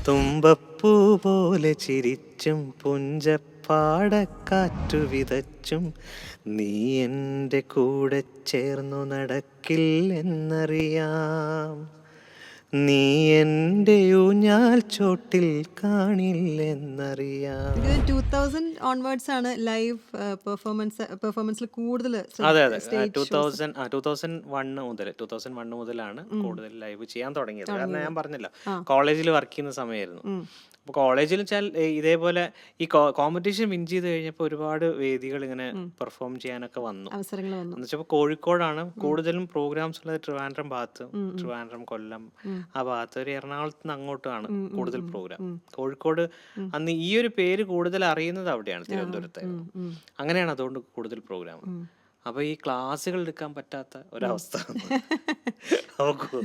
തുമ്പപ്പൂ പോലെ ചിരിച്ചും പുഞ്ചപ്പാടക്കാറ്റു വിതച്ചും നീ എൻ്റെ കൂടെ ചേർന്നു നടക്കില്ലെന്നറിയാം. നീ എൻ്റെ ഊഞ്ഞാൽ ചോട്ടിൽ കാണില്ലെന്നറിയാം. 2000 ഓൺവേർഡ്സ് ആണ് ലൈവ് പെർഫോമൻസിൽ കൂടുതൽ അതെ അതെ 2001 മുതലാണ് കൂടുതൽ ലൈവ് ചെയ്യാൻ തുടങ്ങിയത്. കാരണം ഞാൻ പറഞ്ഞല്ലോ കോളേജിൽ വർക്ക് ചെയ്യുന്ന സമയമായിരുന്നു. അപ്പോൾ കോളേജിൽ വെച്ചാൽ ഇതേപോലെ ഈ കോമ്പറ്റീഷൻ വിൻ ചെയ്ത് കഴിഞ്ഞപ്പോൾ ഒരുപാട് വേദികൾ ഇങ്ങനെ പെർഫോം ചെയ്യാനൊക്കെ വന്നു. അവസരങ്ങൾ വന്നു. എന്ന് വെച്ചപ്പോൾ കോഴിക്കോടാണ് കൂടുതലും പ്രോഗ്രാംസ് ഉള്ളത്. ട്രിവാൻഡ്രം ഭാഗത്ത്, ട്രിവാൻഡ്രം, കൊല്ലം ആ ഭാഗത്ത്, ഒരു എറണാകുളത്ത് നിന്ന് അങ്ങോട്ടാണ് കൂടുതൽ പ്രോഗ്രാം. കോഴിക്കോട് അന്ന് ഈ ഒരു പേര് കൂടുതൽ അറിയുന്നത് അവിടെയാണ്, തിരുവനന്തപുരത്തായിരുന്നു. അങ്ങനെയാണ് അതുകൊണ്ട് കൂടുതൽ പ്രോഗ്രാം. അപ്പൊ ഈ ക്ലാസ്സുകൾ എടുക്കാൻ പറ്റാത്ത ഒരവസ്ഥ. നമുക്ക്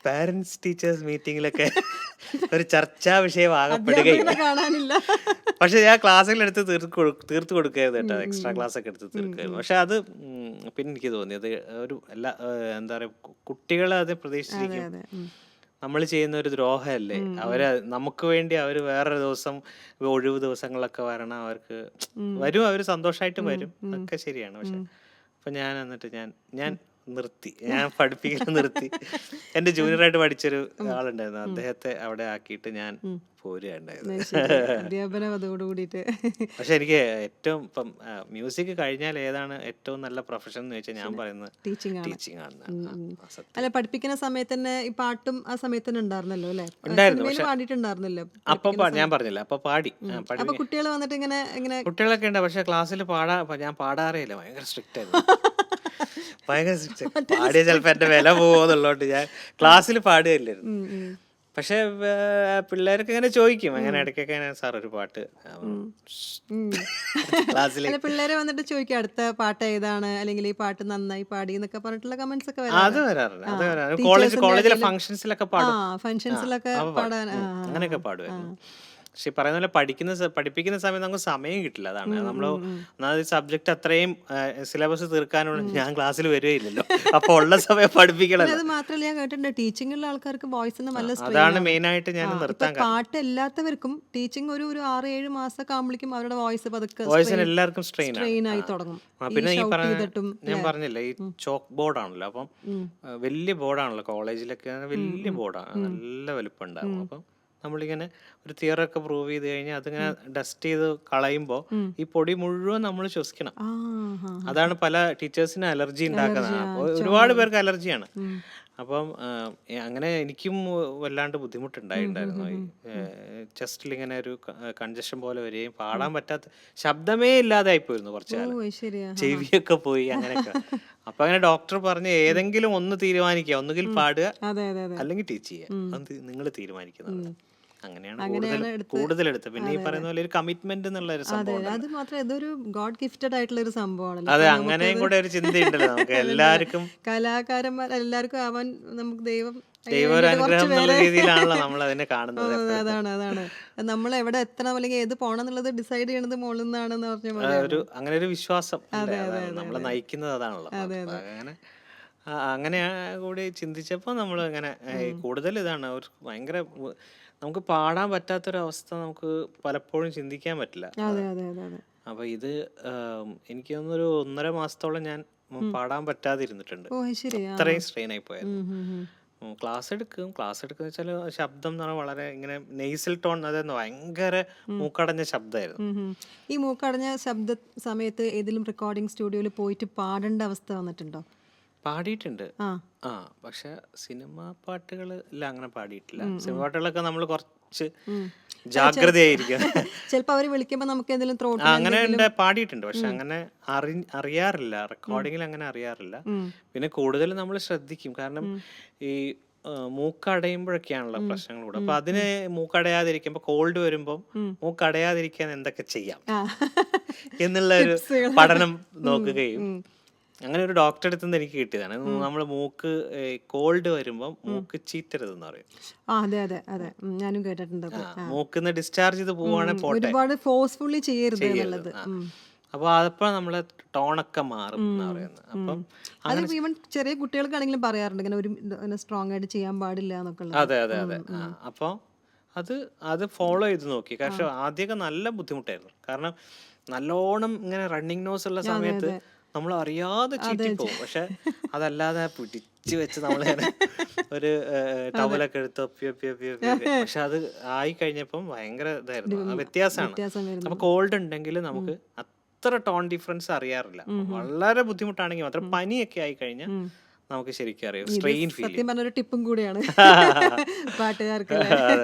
പാരന്റ്സ് ടീച്ചേഴ്സ് മീറ്റിങ്ങിലൊക്കെ ഒരു ചർച്ചാ വിഷയമാകപ്പെടുകയില്ല. പക്ഷെ ഞാൻ ക്ലാസ്സുകൾ എടുത്ത് തീർത്തു കൊടുക്കുകയായിരുന്നു കേട്ടോ, എക്സ്ട്രാ ക്ലാസ് ഒക്കെ എടുത്ത് തീർക്കുകയായിരുന്നു. പക്ഷെ അത് പിന്നെ എനിക്ക് തോന്നി അത് ഒരു എന്താ പറയാ, കുട്ടികളെ അത് പ്രതീക്ഷിച്ചിരിക്കും നമ്മൾ ചെയ്യുന്ന ഒരു ദ്രോഹമല്ലേ. അവര് നമുക്ക് വേണ്ടി അവര് വേറൊരു ദിവസം ഒഴിവ് ദിവസങ്ങളൊക്കെ വരണം, അവർക്ക് വരും, അവര് സന്തോഷമായിട്ട് വരും, ഒക്കെ ശരിയാണ്. പക്ഷെ അപ്പൊ ഞാൻ എന്നിട്ട് ഞാൻ നിർത്തി, ഞാൻ പഠിപ്പിക്കൽ നിർത്തി. എന്റെ ജൂനിയറായിട്ട് പഠിച്ചൊരു ആളുണ്ടായിരുന്നു, അദ്ദേഹത്തെ അവിടെ ആക്കിയിട്ട് ഞാൻ പോരുകയുണ്ടായിരുന്നു. പക്ഷെ എനിക്ക് ഏറ്റവും ഇപ്പം മ്യൂസിക് കഴിഞ്ഞാൽ ഏതാണ് ഏറ്റവും നല്ല പ്രൊഫഷൻ എന്ന് ചോദിച്ചാൽ ഞാൻ പറയുന്നത് ടീച്ചിങ് ആണ്. അല്ല, പഠിപ്പിക്കുന്ന സമയത്ത് തന്നെ ഈ പാട്ടും ആ സമയത്ത് തന്നെ ഉണ്ടായിരുന്നല്ലോ അല്ലേ? ഉണ്ടായിരുന്നു. പാടിയിട്ടുണ്ടായിരുന്നല്ലോ. അപ്പൊ ഞാൻ പറഞ്ഞില്ല, അപ്പൊ പാടി. അപ്പൊ കുട്ടികൾ വന്നിട്ട് ഇങ്ങനെ കുട്ടികളൊക്കെ ഉണ്ട്. പക്ഷെ ക്ലാസ്സിൽ ഞാൻ പാടാറില്ല, ഭയങ്കര സ്ട്രിക്റ്റ് ആയിരുന്നു. ഭയങ്കര സ്ട്രിക്റ്റ്. പാടിയ ചിലപ്പോ എന്റെ വില പോകുന്നുള്ളതുകൊണ്ട് ഞാൻ ക്ലാസ്സിൽ പാടുകയില്ലായിരുന്നു. പക്ഷെ പിള്ളേർക്ക് ഇങ്ങനെ ചോദിക്കും, അങ്ങനെ ഇടയ്ക്കൊക്കെ സാർ ഒരു പാട്ട് ക്ലാസ്സിൽ. പിള്ളേരെ വന്നിട്ട് ചോദിക്കും അടുത്ത പാട്ട് ഏതാണ്, അല്ലെങ്കിൽ ഈ പാട്ട് നന്നായി പാടി എന്നൊക്കെ പറഞ്ഞിട്ടുള്ള കമന്റ്സ് ഒക്കെ അത് വരാറുണ്ട്. കോളേജിലെ ഫംഗ്ഷൻസിലൊക്കെ പാടും, ഫംഗ്ഷൻസിലൊക്കെ പാടാൻ അങ്ങനെയൊക്കെ പാടുമായിരുന്നു. പക്ഷെ പറയുന്ന പോലെ പഠിപ്പിക്കുന്ന സമയത്ത് നമുക്ക് സമയം കിട്ടില്ല. അതാണ് നമ്മൾ ഒന്നാമത് സബ്ജക്ട് അത്രയും സിലബസ് തീർക്കാനുള്ള ഞാൻ ക്ലാസ്സിൽ വരികയില്ലല്ലോ. അപ്പൊ ഉള്ള സമയം പഠിപ്പിക്കണം. അത് മാത്രമല്ല, ഞാൻ കേട്ടിട്ടുണ്ട് ടീച്ചിങ്ങുള്ള ആൾക്കാർക്ക് വോയിസിന് നല്ല അതാണ് മെയിൻ ആയിട്ട് ഞാൻ നിർത്താൻ. പാട്ട് എല്ലാത്തവർക്കും ടീച്ചിങ് ഒരു 6-7 മാസമൊക്കെ ആകുമ്പോഴേക്കും അവരുടെ വോയിസ് വോയിസിന് എല്ലാവർക്കും സ്ട്രെയിൻ ആയി തുടങ്ങും. പിന്നെ ഈ ഞാൻ പറഞ്ഞില്ല, ഈ ചോക്ക് ബോർഡാണല്ലോ, അപ്പം വലിയ ബോർഡാണല്ലോ കോളേജിലൊക്കെ, വലിയ ബോർഡാണ്, നല്ല വലുപ്പം ഉണ്ടാവും. അപ്പം നമ്മളിങ്ങനെ ഒരു തിയറൊക്കെ പ്രൂവ് ചെയ്ത് കഴിഞ്ഞാൽ അതിങ്ങനെ ഡസ്റ്റ് ചെയ്ത് കളയുമ്പോൾ ഈ പൊടി മുഴുവൻ നമ്മൾ ശ്വസിക്കണം. അതാണ് പല ടീച്ചേഴ്സിന് അലർജി ഉണ്ടാക്കുന്നത്. ഒരുപാട് പേർക്ക് അലർജിയാണ്. അപ്പം അങ്ങനെ എനിക്കും വല്ലാണ്ട് ബുദ്ധിമുട്ടുണ്ടായിട്ടുണ്ടായിരുന്നു. ചെസ്റ്റിൽ ഇങ്ങനെ ഒരു കൺജഷൻ പോലെ വരികയും പാടാൻ പറ്റാത്ത, ശബ്ദമേ ഇല്ലാതെ ആയിപ്പോയിരുന്നു കുറച്ച് കാലം, ചെവിയൊക്കെ പോയി അങ്ങനെയൊക്കെ. അപ്പൊ അങ്ങനെ ഡോക്ടർ പറഞ്ഞ് ഏതെങ്കിലും ഒന്ന് തീരുമാനിക്കുക, ഒന്നുകിൽ പാടുക അല്ലെങ്കിൽ ടീച്ച് ചെയ്യുക, അത് നിങ്ങൾ തീരുമാനിക്കുന്നത്. അങ്ങനെയാണ് കൂടുതൽ എടുത്തത്. പിന്നെ ഈ പറയുന്ന പോലെ ഒരു കമ്മിറ്റ്മെന്റ് എന്നുള്ള ഒരു സംഭവം, അത് മാത്രം ഇതൊരു ഗോഡ് ഗിഫ്റ്റഡ് ആയിട്ടുള്ള ഒരു സംഭവമാണ്. അതെ, അങ്ങനെയും കൂടെ ഒരു ചിന്തയുണ്ടല്ലോ നമുക്ക് എല്ലാവർക്കും. കലാകാരന്മാർ എല്ലാവർക്കും ആവാൻ നമുക്ക് ദൈവാനുഗ്രഹം എന്നുള്ള രീതിയിലാണല്ലോ നമ്മൾ അതിനെ കാണുന്നത്. അതാണ് നമ്മൾ എവിടെ എത്തണം അല്ലെങ്കിൽ ഏത് പോണം എന്നുള്ളത് ഡിസൈഡ് ചെയ്യണത് മുകളിൽ നിന്നാണെന്ന് പറഞ്ഞ അങ്ങനെ ഒരു വിശ്വാസം നമ്മളെ നയിക്കുന്നത് അതാണല്ലോ. അങ്ങനെ കൂടി ചിന്തിച്ചപ്പോൾ നമ്മൾ ഇങ്ങനെ കൂടുതൽ ഇതാണ് ഒരു ഭയങ്കര, നമുക്ക് പാടാൻ പറ്റാത്തൊരവസ്ഥ നമുക്ക് പലപ്പോഴും ചിന്തിക്കാൻ പറ്റില്ല. അപ്പൊ ഇത് എനിക്ക് തോന്നുന്നൊരു 1.5 മാസത്തോളം ഞാൻ പാടാൻ പറ്റാതിരുന്നിട്ടുണ്ട്. അത്രയും സ്ട്രെയിൻ ആയി പോയായിരുന്നു. ക്ലാസ് എടുക്കുന്ന വെച്ചാൽ ശബ്ദം എന്ന് പറഞ്ഞാൽ വളരെ ഇങ്ങനെ നെയ്സൽ ടോൺ, അതായത് ഭയങ്കര മൂക്കടഞ്ഞ ശബ്ദമായിരുന്നു. ഈ മൂക്കടഞ്ഞ ശബ്ദ സമയത്ത് ഏതെങ്കിലും റെക്കോർഡിംഗ് സ്റ്റുഡിയോയിൽ പോയിട്ട് പാടേണ്ട അവസ്ഥ വന്നിട്ടുണ്ടോ? പാടിയിട്ടുണ്ട്. പക്ഷെ സിനിമാ പാട്ടുകളില്ല, അങ്ങനെ പാടിയിട്ടില്ല. സിനിമ പാട്ടുകളൊക്കെ നമ്മൾ കുറച്ച് ജാഗ്രതയായിരിക്കും. ചിലപ്പോ അവര് വിളിക്കുമ്പോ നമുക്ക് എന്തെങ്കിലും അങ്ങനെ പാടിയിട്ടുണ്ട്. പക്ഷെ അങ്ങനെ അറിയാറില്ല, റെക്കോർഡിങ്ങിൽ അങ്ങനെ അറിയാറില്ല. പിന്നെ കൂടുതൽ നമ്മൾ ശ്രദ്ധിക്കും, കാരണം ഈ മൂക്കടയുമ്പോഴൊക്കെയാണല്ലോ പ്രശ്നങ്ങൾ കൂടെ. അപ്പൊ അതിന് മൂക്കടയാതിരിക്കുമ്പോ, കോൾഡ് വരുമ്പോ മൂക്കടയാതിരിക്കാൻ എന്തൊക്കെ ചെയ്യാം എന്നുള്ള ഒരു പഠനം നോക്കുകയും അങ്ങനെ ഒരു ഡോക്ടറെ അടുത്ത് നിന്ന് എനിക്ക് കിട്ടിയതാണ്. നമ്മള് മൂക്ക് കോൾഡ് വരുമ്പോ മൂക്ക് ചീറ്റരുതെന്ന് പറയും. അതെ അതെ അതെ, ഞാനും കേട്ടിട്ടുണ്ട് അത്. മൂക്കിന്ന് ഡിസ്ചാർജ് ചെയ്ത് പോവാണെങ്കിൽ പോട്ടെ, ഒരുപാട് ഫോഴ്സ്ഫുള്ളി ചെയ്യരുത് എന്നുള്ളത്. അപ്പൊ അതപ്പോ നമ്മളെ ടോണൊക്കെ മാറും എന്നാ പറയുന്നത്. അപ്പം അത് ഈവൻ ചെറിയ കുട്ടികൾക്കാണെങ്കിലും പറയാറുണ്ട് ഇങ്ങനെ ഒരു സ്ട്രോങ് ആയിട്ട് ചെയ്യാൻ പാടില്ല എന്നൊക്കെ ഉള്ളത്. അതെ അതെ അതെ. അപ്പൊ അത് ഫോളോ ചെയ്ത് നോക്കി. പക്ഷെ ആദ്യമൊക്കെ നല്ല ബുദ്ധിമുട്ടായിരുന്നു. കാരണം നല്ലോണം ഇങ്ങനെ റണ്ണിങ് നോസ് ഉള്ള സമയത്ത് നമ്മൾ അറിയാതെ ചീറ്റിപ്പോവും. പക്ഷെ അതല്ലാതെ പിടിച്ചു വെച്ച് നമ്മളിങ്ങനെ ഒരു ടവലൊക്കെ എടുത്ത് ഒപ്പി ഒപ്പി ഒപ്പി ഒപ്പി ഒപ്പി. പക്ഷെ അത് ആയി കഴിഞ്ഞപ്പം ഭയങ്കര ഇതായിരുന്നു, വ്യത്യാസമാണ്. വ്യത്യാസം വരുന്നു. അപ്പൊ കോൾഡ് ഉണ്ടെങ്കിൽ നമുക്ക് അത്ര ടോൺ ഡിഫറൻസ് അറിയാറില്ല. വളരെ ബുദ്ധിമുട്ടാണെങ്കിൽ മാത്രം, പനിയൊക്കെ ആയി കഴിഞ്ഞാൽ നമുക്ക് ശരിക്കും അറിയാം, സ്ട്രെയിൻ ഫീൽ സത്യം പറഞ്ഞ ഒരു ടിപ്പും കൂടിയാണ് പാട്ടുകാർക്ക്.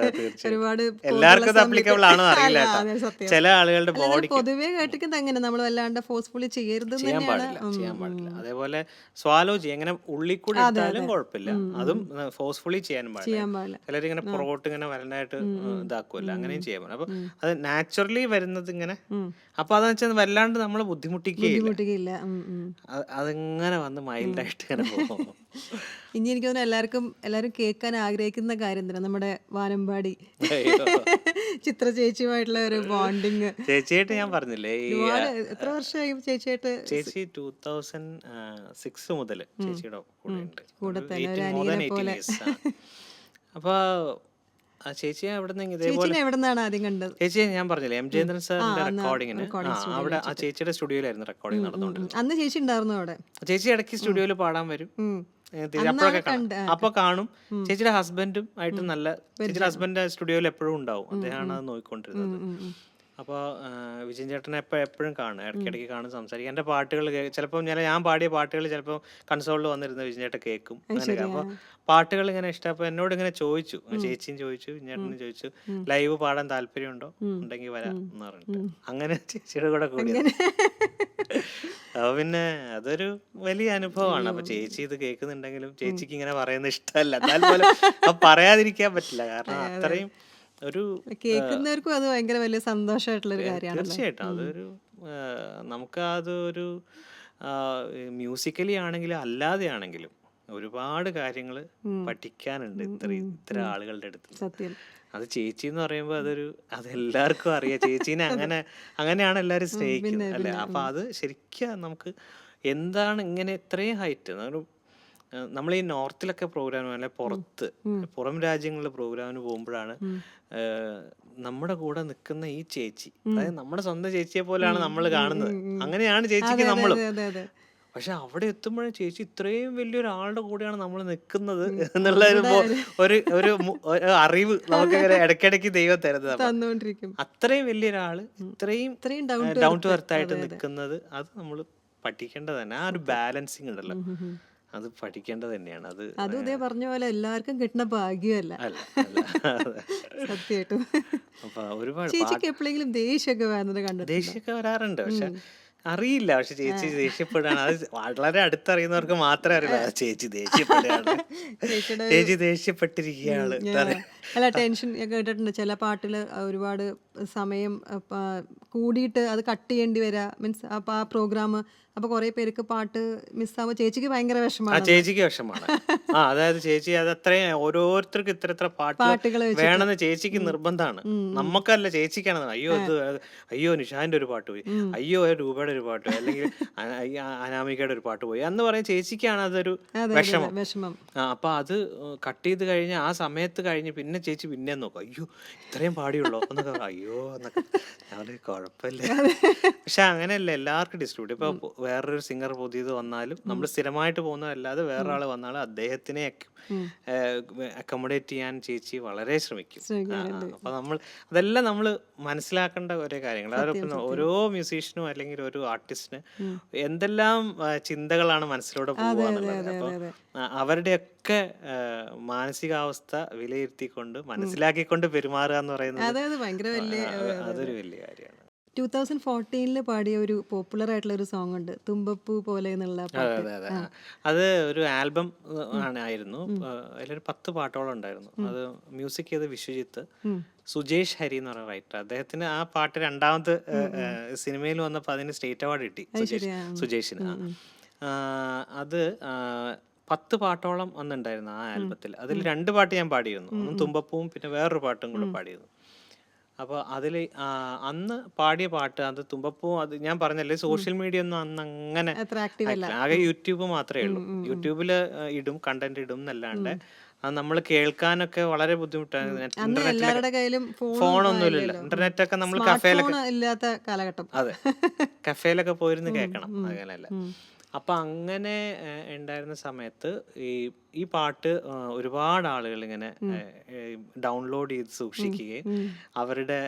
ഒരുപാട് എല്ലാവർക്കും ഇത് അപ്ലിക്കബിൾ ആണോ അറിയില്ല കേട്ടോ. ചില ആളുകളുടെ ബോഡിക്ക് പൊതുവെ കേട്ടിക്കുന്നത് അങ്ങനെ നമ്മൾ വല്ലാണ്ട് ഫോഴ്സ്ഫുള്ളി ചെയ്യരുത് ചെയ്യാൻ പാടില്ല. അതേപോലെ സ്വാലോ ചെയ്യും, എങ്ങനെ ഉള്ളിൽ കൂടി എടുത്താലും കുഴപ്പമില്ല, അതും ഫോഴ്സ്ഫുള്ളി ചെയ്യാനും പാടില്ല. ചിലരിങ്ങനെ പുറകോട്ട് ഇങ്ങനെ വരണ്ടായിട്ട് ഇതാക്കുമല്ലോ, അങ്ങനെയും ചെയ്യാൻ പാടില്ല. അപ്പൊ അത് നാച്ചുറലി വരുന്നത് ഇങ്ങനെ, അപ്പൊ അതെന്ന് വെച്ചാൽ വല്ലാണ്ട് നമ്മളെ ബുദ്ധിമുട്ടിക്കുകയില്ല. അതിങ്ങനെ വന്ന് മൈൽഡായിട്ട് ഇങ്ങനെ പോകും. ഇനി എനിക്ക് തോന്നുന്നു എല്ലാവരും കേൾക്കാൻ ആഗ്രഹിക്കുന്ന കാര്യം തന്നെ നമ്മുടെ വാനമ്പാടി ചിത്ര ചേച്ചിയുമായിട്ടുള്ള ഒരു ബോണ്ടിങ്. ചേച്ചിയായിട്ട് ഞാൻ പറഞ്ഞില്ലേ, എത്ര വർഷമായി ചേച്ചിയായിട്ട്? ചേച്ചി 2006 മുതൽ ചേച്ചിയുടെ കൂടെ തന്നെ ഒരു അനിയനെ പോലെ. അപ്പൊ ചേച്ചി എവിടെന്നാണ് ആദ്യം കണ്ടത്? ചേച്ചിയെ ഞാൻ പറഞ്ഞില്ലേ എം ജയേന്ദ്രൻ സാറിന്റെ റെക്കോർഡിങ്ങിന് അവിടെ ആ ചേച്ചിയുടെ സ്റ്റുഡിയോയിലായിരുന്നു റെക്കോർഡിങ് നടന്നുകൊണ്ടിരുന്നത്. അന്ന് ചേച്ചി ഉണ്ടായിരുന്നു അവിടെ. ചേച്ചി ഇടയ്ക്ക് സ്റ്റുഡിയോയിൽ പാടാൻ വരും, അപ്പോഴൊക്കെ അപ്പൊ കാണും. ചേച്ചിയുടെ ഹസ്ബൻഡും ആയിട്ട് ചേച്ചിയുടെ ഹസ്ബൻഡ് സ്റ്റുഡിയോയിൽ എപ്പോഴും ഉണ്ടാവും, അദ്ദേഹമാണ് അത് നോക്കിക്കൊണ്ടിരുന്നത്. അപ്പോൾ വിജയൻ ചേട്ടനെ എപ്പോഴും കാണും, ഇടയ്ക്കിടയ്ക്ക് കാണും, സംസാരിക്കും. എൻ്റെ പാട്ടുകൾ ചിലപ്പോൾ ഞാൻ പാടിയ പാട്ടുകൾ ചിലപ്പോൾ കൺസോളിൽ വന്നിരുന്ന വിജയൻ ചേട്ടൻ കേൾക്കും. അങ്ങനെയൊക്കെ. അപ്പോൾ പാട്ടുകൾ ഇങ്ങനെ ഇഷ്ടം. അപ്പോൾ എന്നോട് ഇങ്ങനെ ചോദിച്ചു, ചേച്ചിയും ചോദിച്ചു, വിജയനും ചോദിച്ചു, ലൈവ് പാടാൻ താല്പര്യമുണ്ടോ, ഉണ്ടെങ്കിൽ വരാം എന്ന് പറഞ്ഞിട്ട് അങ്ങനെ ചേച്ചിയുടെ കൂടെ കൂടി. അപ്പൊ പിന്നെ അതൊരു വലിയ അനുഭവമാണ്. അപ്പൊ ചേച്ചി ഇത് കേൾക്കുന്നുണ്ടെങ്കിലും ചേച്ചിക്ക് ഇങ്ങനെ പറയുന്നത് ഇഷ്ടമല്ല, എന്നാൽ പോലും പറയാതിരിക്കാൻ പറ്റില്ല. കാരണം അത്രയും ഒരു കേൾക്കുന്നവർക്കും അത് ഭയങ്കര വലിയ സന്തോഷമായിട്ടുള്ള ഒരു കാര്യമാണ്. തീർച്ചയായിട്ടും അതൊരു നമുക്ക് അതൊരു മ്യൂസിക്കലി ആണെങ്കിലും അല്ലാതെ ആണെങ്കിലും ഒരുപാട് കാര്യങ്ങൾ പഠിക്കാനുണ്ട് ഇത്ര ആളുകളുടെ അടുത്ത്. സത്യം. അത് ചേച്ചി എന്ന് പറയുമ്പോൾ അതെല്ലാവർക്കും അറിയാം. ചേച്ചീനെ അങ്ങനെയാണ് എല്ലാവരും സ്നേഹിക്കുന്നത് അല്ലേ. അപ്പൊ അത് ശരിക്കും നമുക്ക് എന്താണ് ഇങ്ങനെ ഇത്രയും ഹൈറ്റ്, നമ്മൾ ഈ നോർത്തിലൊക്കെ പ്രോഗ്രാം അല്ലെ പുറം രാജ്യങ്ങളിലെ പ്രോഗ്രാമിന് പോകുമ്പോഴാണ് നമ്മുടെ കൂടെ നിൽക്കുന്ന ഈ ചേച്ചി, അതായത് നമ്മുടെ സ്വന്തം ചേച്ചിയെ പോലെയാണ് നമ്മൾ കാണുന്നത്. അങ്ങനെയാണ് ചേച്ചിക്ക് നമ്മളും. പക്ഷെ അവിടെ എത്തുമ്പോഴും ചേച്ചി ഇത്രയും വലിയൊരാളുടെ കൂടെയാണ് നമ്മൾ നിൽക്കുന്നത് എന്നുള്ള ഒരു അറിവ് നമുക്ക് ഇടയ്ക്കിടയ്ക്ക് ദൈവം തരുന്നത്. അത്രയും വലിയൊരാള് ഇത്രയും ഡൗൺ ടു എർത്ത് ആയിട്ട് നിൽക്കുന്നത് അത് നമ്മൾ പഠിക്കേണ്ടത് തന്നെ. ആ ഒരു ബാലൻസിങ് ഉണ്ടല്ലോ, അത് പഠിക്കേണ്ടത് തന്നെയാണ്. അത് ഇതേ പറഞ്ഞ പോലെ എല്ലാവർക്കും കിട്ടുന്ന ഭാഗ്യമല്ല. സത്യമായിട്ടും. അപ്പൊ ഒരുപാട് ചേച്ചിക്ക് എപ്പോഴെങ്കിലും ദേഷ്യമൊക്കെ വരുന്നത് കണ്ടിട്ടുണ്ട്? ദേഷ്യമൊക്കെ വരാറുണ്ട്, പക്ഷെ അറിയില്ല. പക്ഷെ ചേച്ചി ദേഷ്യപ്പെടാണ്, അത് വളരെ അടുത്തറിയുന്നവർക്ക് മാത്രമേ അറിയില്ല ചേച്ചി ദേഷ്യപ്പെടുകയാണ്, ചേച്ചി ദേഷ്യപ്പെട്ടിരിക്കുകയാണ്. അല്ല, ടെൻഷൻ കേട്ടിട്ടുണ്ട് ചില പാട്ടില് ഒരുപാട് സമയം കൂടിയിട്ട് അത് കട്ട് ചെയ്യേണ്ടി വരാ, മീൻസ് അപ്പൊ ആ പ്രോഗ്രാം, അപ്പൊ കുറെ പേർക്ക് പാട്ട് മിസ്സാവുമ്പോ ചേച്ചിക്ക് ഭയങ്കര വിഷമമാണ്. ചേച്ചിക്ക് വിഷമമാണ്. അതായത് ചേച്ചി അത് അത്രയും ഓരോരുത്തർക്ക് ഇത്ര പാട്ടുകൾ വേണമെന്ന് ചേച്ചിക്ക് നിർബന്ധമാണ്. നമുക്കല്ല, ചേച്ചിക്കാണ്. അയ്യോ നിഷാന്റെ ഒരു പാട്ട് പോയി, അയ്യോ രൂപയുടെ ഒരു പാട്ട് പോയി, അല്ലെങ്കിൽ അനാമികയുടെ ഒരു പാട്ട് പോയി എന്ന് പറയും. ചേച്ചിക്കാണ് അതൊരു വിഷമം. അപ്പൊ അത് കട്ട് ചെയ്ത് കഴിഞ്ഞ് ആ സമയത്ത് കഴിഞ്ഞ് പിന്നെ ചേച്ചി പിന്നെ നോക്കും, അയ്യോ ഇത്രയും പാടിയുള്ളോ എന്നൊക്കെ, അയ്യോ എന്നൊക്കെ. അത് കുഴപ്പമില്ല. പക്ഷെ അങ്ങനെയല്ല, എല്ലാവർക്കും ഡിസ്ട്രിബ്യൂട്ട്. ഇപ്പൊ വേറൊരു സിംഗർ പുതിയത് വന്നാലും നമ്മൾ സ്ഥിരമായിട്ട് പോകുന്നതല്ലാതെ വേറൊരാൾ വന്നാലും അദ്ദേഹത്തിനെ അക്കോമഡേറ്റ് ചെയ്യാൻ ചേച്ചി വളരെ ശ്രമിക്കും. അപ്പൊ അതെല്ലാം നമ്മൾ മനസ്സിലാക്കേണ്ട ഓരോ കാര്യങ്ങൾ. അതൊക്കെ ഓരോ മ്യൂസീഷ്യനും അല്ലെങ്കിൽ ഒരു ആർട്ടിസ്റ്റിന് എന്തെല്ലാം ചിന്തകളാണ് മനസ്സിലൂടെ പോവാന്നുള്ളത്. അപ്പൊ അവരുടെയൊക്കെ മാനസികാവസ്ഥ വിലയിരുത്തിക്കൊണ്ട് മനസ്സിലാക്കിക്കൊണ്ട് പെരുമാറുക എന്ന് പറയുന്നത് അതൊരു വലിയ കാര്യമാണ്. 2014 പാടിയ ഒരു പോപ്പുലർ ആയിട്ടുള്ള ഒരു സോങ് ഉണ്ട്, തുമ്പപ്പൂ പോലെ എന്നുള്ള പാട്ട്. അത് ഒരു ആൽബം ആയിരുന്നു. അതിലൊരു 10 പാട്ടോളം ഉണ്ടായിരുന്നു. അത് മ്യൂസിക് ചെയ്ത് വിശ്വജിത്ത്, സുജേഷ് ഹരി എന്ന് പറയുന്ന റൈറ്റർ. അദ്ദേഹത്തിന് ആ പാട്ട് രണ്ടാമത് സിനിമയിൽ വന്നപ്പോൾ അതിന് സ്റ്റേറ്റ് അവാർഡ് കിട്ടി സുജേഷിന്. അത് 10 പാട്ടോളം അന്നുണ്ടായിരുന്നു ആ ആൽബത്തിൽ. അതിൽ 2 പാട്ട് ഞാൻ പാടിയിരുന്നു. ഒന്ന് തുമ്പപ്പൂവും പിന്നെ വേറൊരു പാട്ടും കൂടെ പാടിയിരുന്നു. അപ്പോൾ അതിൽ അന്ന് പാടിയ പാട്ട് അത് തുമ്പപ്പൂ, അത് ഞാൻ പറഞ്ഞല്ലേ സോഷ്യൽ മീഡിയ ഒന്നും അന്ന് അങ്ങനെ അത്ര ആക്റ്റീവ് അല്ല. ആയിട്ടില്ല. ആകെ യൂട്യൂബ് മാത്രമേ ഉള്ളൂ. യൂട്യൂബിൽ ഇടും, കണ്ടന്റ് ഇടും എന്നല്ലാണ്ട് അത് നമ്മൾ കേൾക്കാനൊക്കെ വളരെ ബുദ്ധിമുട്ടാണ്. അന്ന് ഇന്റർനെറ്റിലൊക്കെ എല്ലാവരുടെ കയ്യിലും ഫോണും ഫോണൊന്നുമില്ല. ഇല്ലല്ലോ. ഇന്റർനെറ്റൊക്കെ നമ്മൾ സ്മാർട്ട് കഫേലൊക്കെ ഫോൺ ഇല്ലാത്ത കാലഘട്ടം. അതെ കഫേലൊക്കെ പോയിരുന്ന് കേൾക്കണം, അങ്ങനെയല്ല. അപ്പം അങ്ങനെ ഉണ്ടായിരുന്ന സമയത്ത് ഈ പാട്ട് ഒരുപാട് ആളുകൾ ഇങ്ങനെ ഡൗൺലോഡ് ചെയ്ത് സൂക്ഷിക്കുകയും അവരുടെ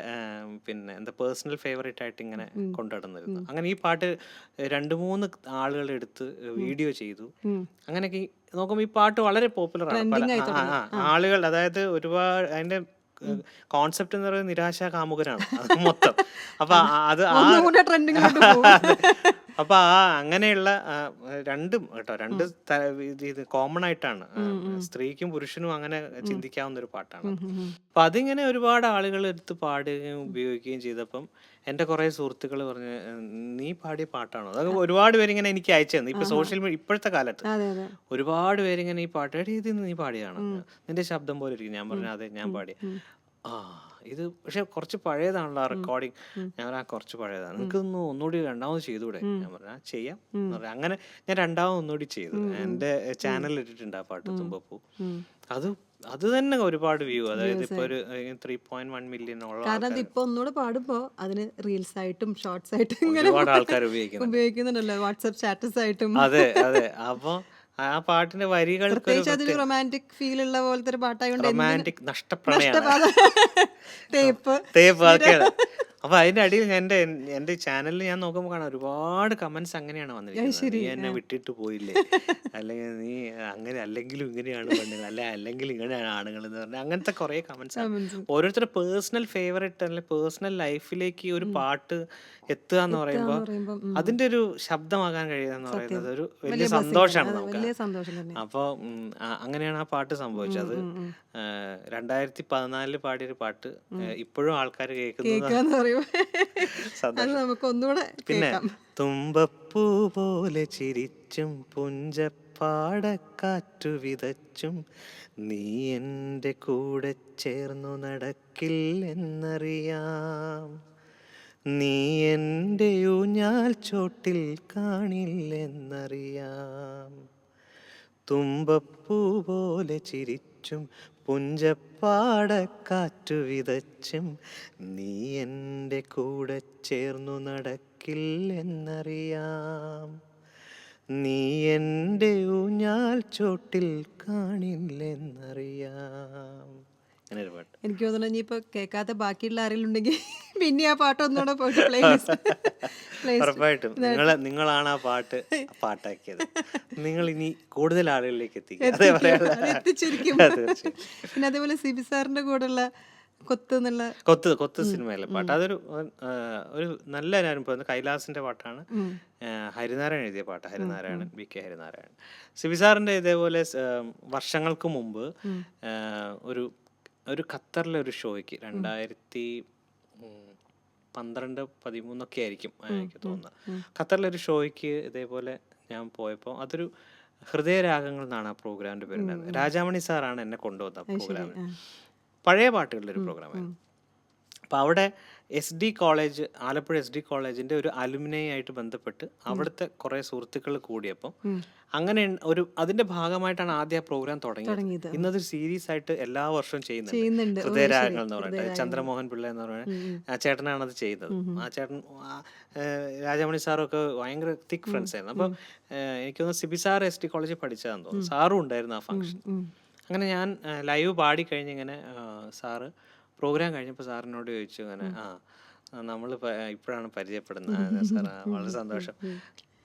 പിന്നെ എന്താ പേഴ്സണൽ ഫേവറേറ്റ് ആയിട്ട് ഇങ്ങനെ കൊണ്ടുനടന്നിരുന്നു. അങ്ങനെ ഈ പാട്ട് 2-3 ആളുകൾ എടുത്ത് വീഡിയോ ചെയ്തു. അങ്ങനെയൊക്കെ നോക്കുമ്പോൾ ഈ പാട്ട് വളരെ പോപ്പുലറാണ്. പല ആളുകൾ, അതായത് ഒരുപാട് അതിന്റെ കോൺസെപ്റ്റ് എന്ന് പറയുന്നത് നിരാശാ കാമുകരാണ് അത് മൊത്തം. അപ്പൊ അത് ഒന്നുകൂടെ ട്രെൻഡിങ്ങിലോട്ട് പോകും. അപ്പൊ അങ്ങനെയുള്ള രണ്ടും കേട്ടോ, രണ്ട് ഇത് കോമൺ ആയിട്ടാണ്. സ്ത്രീക്കും പുരുഷനും അങ്ങനെ ചിന്തിക്കാവുന്ന ഒരു പാട്ടാണ്. അപ്പൊ അതിങ്ങനെ ഒരുപാട് ആളുകൾ എടുത്ത് പാടുകയും ഉപയോഗിക്കുകയും ചെയ്തപ്പം എന്റെ കുറെ സുഹൃത്തുക്കൾ പറഞ്ഞ് നീ പാടിയ പാട്ടാണോ? അതൊക്കെ ഒരുപാട് പേരിങ്ങനെ എനിക്ക് അയച്ചു തന്നു. ഇപ്പൊ സോഷ്യൽ മീഡിയ ഇപ്പോഴത്തെ കാലത്ത് അതെ അതെ. ഒരുപാട് പേരിങ്ങനെ ഈ പാട്ട് എടീ ഇത് നീ പാടിയാണ്, നിന്റെ ശബ്ദം പോലെ ഇരിക്കും. ഞാൻ പറഞ്ഞു അതെ ഞാൻ പാടി. ഇത് പക്ഷെ കുറച്ച് പഴയതാണല്ലോ ആ റെക്കോർഡിങ്. ഞാൻ പറഞ്ഞാൽ കുറച്ച് പഴയതാണ്, നിങ്ങൾക്ക് ഒന്നുകൂടി രണ്ടാമത് ചെയ്തുകൂടെ? ഞാൻ പറഞ്ഞാൽ ചെയ്യാം എന്ന് പറഞ്ഞു. അങ്ങനെ ഞാൻ രണ്ടാമത് ഒന്നുകൂടി ചെയ്തു. എൻ്റെ ചാനലിൽ ഇട്ടിട്ടുണ്ട് ആ പാട്ട് തുമ്പപ്പൂ. അത് തന്നെ ഒരുപാട് വ്യൂ, അതായത് ഇപ്പൊ ഒരു 3.1 മില്യണോളം കാരണം അതിപ്പോ ഒന്നുകൂടെ പാടുമ്പോ അതിന് റീൽസ് ആയിട്ടും ഷോർട്സ് ആയിട്ടും ഇങ്ങനെ ഒരുപാട് ആൾക്കാർ ഉപയോഗിക്കുന്നുണ്ടല്ലോ, വാട്സ്ആപ്പ് സ്റ്റാറ്റസ് ആയിട്ടും. അതെ അതെ. അപ്പൊ ആ പാട്ടിന്റെ വരികൾക്ക് പ്രത്യേകിച്ച് അതിന് റൊമാൻറ്റിക് ഫീൽ ഉള്ള പോലത്തെ ഒരു പാട്ടായോണ്ട് റൊമാൻറ്റിക് നഷ്ടപ്രണയാണ്, തേപ്പ് തേപ്പ് അതൊക്കെയാണ്. അപ്പൊ അതിന്റെ അടിയിൽ എന്റെ ചാനലിൽ ഞാൻ നോക്കുമ്പോൾ കാണാം ഒരുപാട് കമന്റ്സ് അങ്ങനെയാണ് വന്നിരിക്കുന്നത്. നീ എന്നെ വിട്ടിട്ട് പോയില്ലേ, അല്ലെങ്കിൽ നീ അങ്ങനെ അല്ലെങ്കിലും ഇങ്ങനെയാണ് പെണ്ണുങ്ങൾ, അല്ലെങ്കിൽ ഇങ്ങനെയാണ് ആണുങ്ങൾ എന്ന് പറഞ്ഞാൽ അങ്ങനത്തെ കുറെ കമന്റ്സ് ആണ്. ഓരോരുത്തരുടെ പേഴ്സണൽ ഫേവറേറ്റ് അല്ലെങ്കിൽ പേഴ്സണൽ ലൈഫിലേക്ക് ഒരു പാട്ട് എത്തുക എന്ന് പറയുമ്പോൾ അതിന്റെ ഒരു ശബ്ദമാകാൻ കഴിയുക എന്ന് പറയുന്നത് ഒരു വലിയ സന്തോഷമാണ് നമുക്ക്. വലിയ സന്തോഷം തന്നെ. അപ്പോൾ അങ്ങനെയാണ് ആ പാട്ട് സംഭവിച്ചത്. 2014 പാടിയൊരു പാട്ട് ഇപ്പോഴും ആൾക്കാർ കേൾക്കുന്നത്. നമുക്ക് ഒന്നുകൂടെ പിന്നെ തുമ്പപ്പൂ പോലെ ചിരിച്ചും പുഞ്ചപ്പാടക്കാറ്റു വിതച്ചും നീ എൻ്റെ കൂടെ ചേർന്നു നടക്കില്ലെന്നറിയാം, നീ എൻ്റെ ഊഞ്ഞാൽ ചോട്ടിൽ കാണില്ലെന്നറിയാം, തുമ്പപ്പൂ പോലെ ചിരിച്ചും പുഞ്ചപ്പാടക്കാറ്റു വിതച്ചും നീ എൻ്റെ കൂടെ ചേർന്നു നടക്കില്ലെന്നറിയാം, നീ എൻ്റെ ഊഞ്ഞാൽ ചോട്ടിൽ കാണില്ലെന്നറിയാം. അങ്ങനെ ഒരു പാട്ട്. എനിക്ക് തോന്നുന്നു ഇനിയിപ്പോ കേൾക്കാത്ത ബാക്കിയുള്ള ആരെങ്കിലും ഉണ്ടെങ്കിൽ പിന്നെ ആ പാട്ട് ഒന്നുകൂടെ പോയിട്ട് പ്ലേലിസ്റ്റ്. ഉറപ്പായിട്ടും നിങ്ങളാണ് ആ പാട്ട് പാട്ടാക്കിയത്. നിങ്ങൾ ഇനി കൂടുതൽ ആളുകളിലേക്ക് എത്തിച്ചിരിക്കും. പിന്നെ അതേപോലെ സിബി സാറിന്റെ കൂടെയുള്ള കൊത്ത് സിനിമയിലെ പാട്ട്, അതൊരു നല്ല അനുഭവം. കൈലാസിന്റെ പാട്ടാണ്, ഹരിനാരായണൻ എഴുതിയ പാട്ട്. ഹരിനാരായണൻ, BK ഹരിനാരായണൻ. സിബി സാറിന്റെ ഇതേപോലെ വർഷങ്ങൾക്ക് മുമ്പ് ഒരു ഖത്തറിലെ ഒരു ഷോയ്ക്ക് 2012-13 ആയിരിക്കും എനിക്ക് തോന്നുന്നത്. ഖത്തറിലെ ഒരു ഷോയ്ക്ക് ഇതേപോലെ ഞാൻ പോയപ്പോൾ അതൊരു ഹൃദയരാഗങ്ങൾ എന്നാണ് ആ പ്രോഗ്രാമിന്റെ പേര്. രാജാമണി സാറാണ് എന്നെ കൊണ്ടുവന്ന പ്രോഗ്രാമിന്. പഴയ പാട്ടുകളുടെ ഒരു പ്രോഗ്രാമായിരുന്നു. അപ്പം അവിടെ SD കോളേജ്, ആലപ്പുഴ SD കോളേജിന്റെ ഒരു അലുമിനി ആയിട്ട് ബന്ധപ്പെട്ട് അവിടുത്തെ കുറെ സുഹൃത്തുക്കൾ കൂടിയപ്പം അങ്ങനെ അതിന്റെ ഭാഗമായിട്ടാണ് ആദ്യം ആ പ്രോഗ്രാം തുടങ്ങിയത്. ഇന്നതൊരു സീരീസ് ആയിട്ട് എല്ലാ വർഷവും ചെയ്യുന്നുണ്ട്. ഹൃദയരാഗങ്ങൾ എന്ന് പറയുന്നത് ചന്ദ്രമോഹൻ പിള്ള എന്ന് പറയുന്നത് ആ ചേട്ടനാണ് അത് ചെയ്തത്. ആ ചേട്ടൻ രാജാമണി സാറും ഒക്കെ ഭയങ്കര തിക്ക് ഫ്രണ്ട്സ് ആയിരുന്നു. അപ്പം എനിക്ക് തോന്നുന്നു സിബി സാർ SD കോളേജിൽ പഠിച്ചതാന്ന് തോന്നുന്നു. സാറും ഉണ്ടായിരുന്നു ആ ഫംഗ്ഷൻ. അങ്ങനെ ഞാൻ ലൈവ് പാടി കഴിഞ്ഞ് ഇങ്ങനെ സാറ് പ്രോഗ്രാം കഴിഞ്ഞപ്പോൾ സാറിനോട് ചോദിച്ചു ഇങ്ങനെ നമ്മൾ ഇപ്പോഴാണ് പരിചയപ്പെടുന്നത് സാർ, വളരെ സന്തോഷം,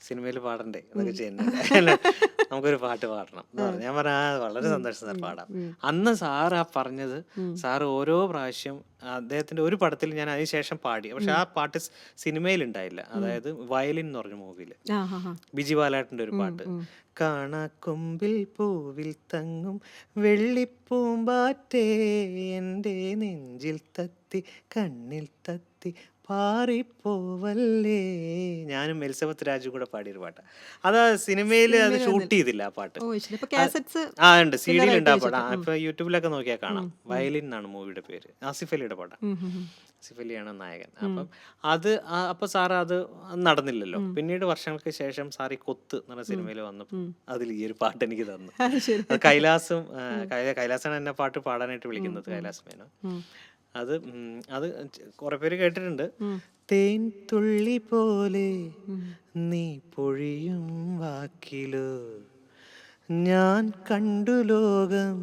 സിനിമയിൽ പാടണ്ടേ എന്നൊക്കെ ചെയ്യുന്നുണ്ട്, നമുക്കൊരു പാട്ട് പാടണം എന്ന് പറഞ്ഞു. ഞാൻ പറഞ്ഞ വളരെ സന്തോഷം സാർ, പാടാം. അന്ന് സാർ ആ പറഞ്ഞത്, സാർ ഓരോ പ്രാവശ്യം അദ്ദേഹത്തിന്റെ ഒരു പടത്തിൽ ഞാൻ അതിനുശേഷം പാടി, പക്ഷെ ആ പാട്ട് സിനിമയിൽ ഉണ്ടായില്ല. അതായത് വയലിൻ എന്ന് പറഞ്ഞ മൂവിയിൽ ബിജി ബാലേട്ടന്റെ ഒരു പാട്ട്, കാണാക്കൊമ്പിൽ പൂവിൽ തങ്ങും വെള്ളിപ്പൂമ്പാറ്റേ എൻ്റെ നെഞ്ചിൽ തത്തി കണ്ണിൽ തത്തി പാറിപ്പോവല്ലേ. ഞാനും എലിസബത്ത് രാജു കൂടെ പാടിയൊരു പാട്ട്. അത് സിനിമയിൽ അത് ഷൂട്ട് ചെയ്തില്ല ആ പാട്ട്. ഓ ശരി. ഇപ്പൊ കാസറ്റ്സ് ആ ഉണ്ട്, സി ഡിയിലുണ്ട് ആ പാട്ട്. ഇപ്പൊ യൂട്യൂബിലൊക്കെ നോക്കിയാൽ കാണാം. വയലിൻ എന്നാണ് മൂവിയുടെ പേര്. ആസിഫ് അലിയുടെ പാട്ടാണ്. ആസിഫ് അലിയാണ് നായകൻ. അപ്പം അത് അപ്പൊ സാറ് അത് നടന്നില്ലല്ലോ. പിന്നീട് വർഷങ്ങൾക്ക് ശേഷം സാർ ഈ കൊത്ത് എന്ന് പറഞ്ഞ സിനിമയിൽ വന്നപ്പോൾ അതിൽ ഈ ഒരു പാട്ട് എനിക്ക് തന്നു. അത് കൈലാസും കൈലാസാണ് എന്നെ പാട്ട് പാടാനായിട്ട് വിളിക്കുന്നത്, കൈലാസ് മേനോൻ. അത് അത് കുറെ പേര് കേട്ടിട്ടുണ്ട്. തേൻ തുള്ളി പോലെ നീ പൊഴിയും വാക്കിലോ ഞാൻ കണ്ടു ലോകം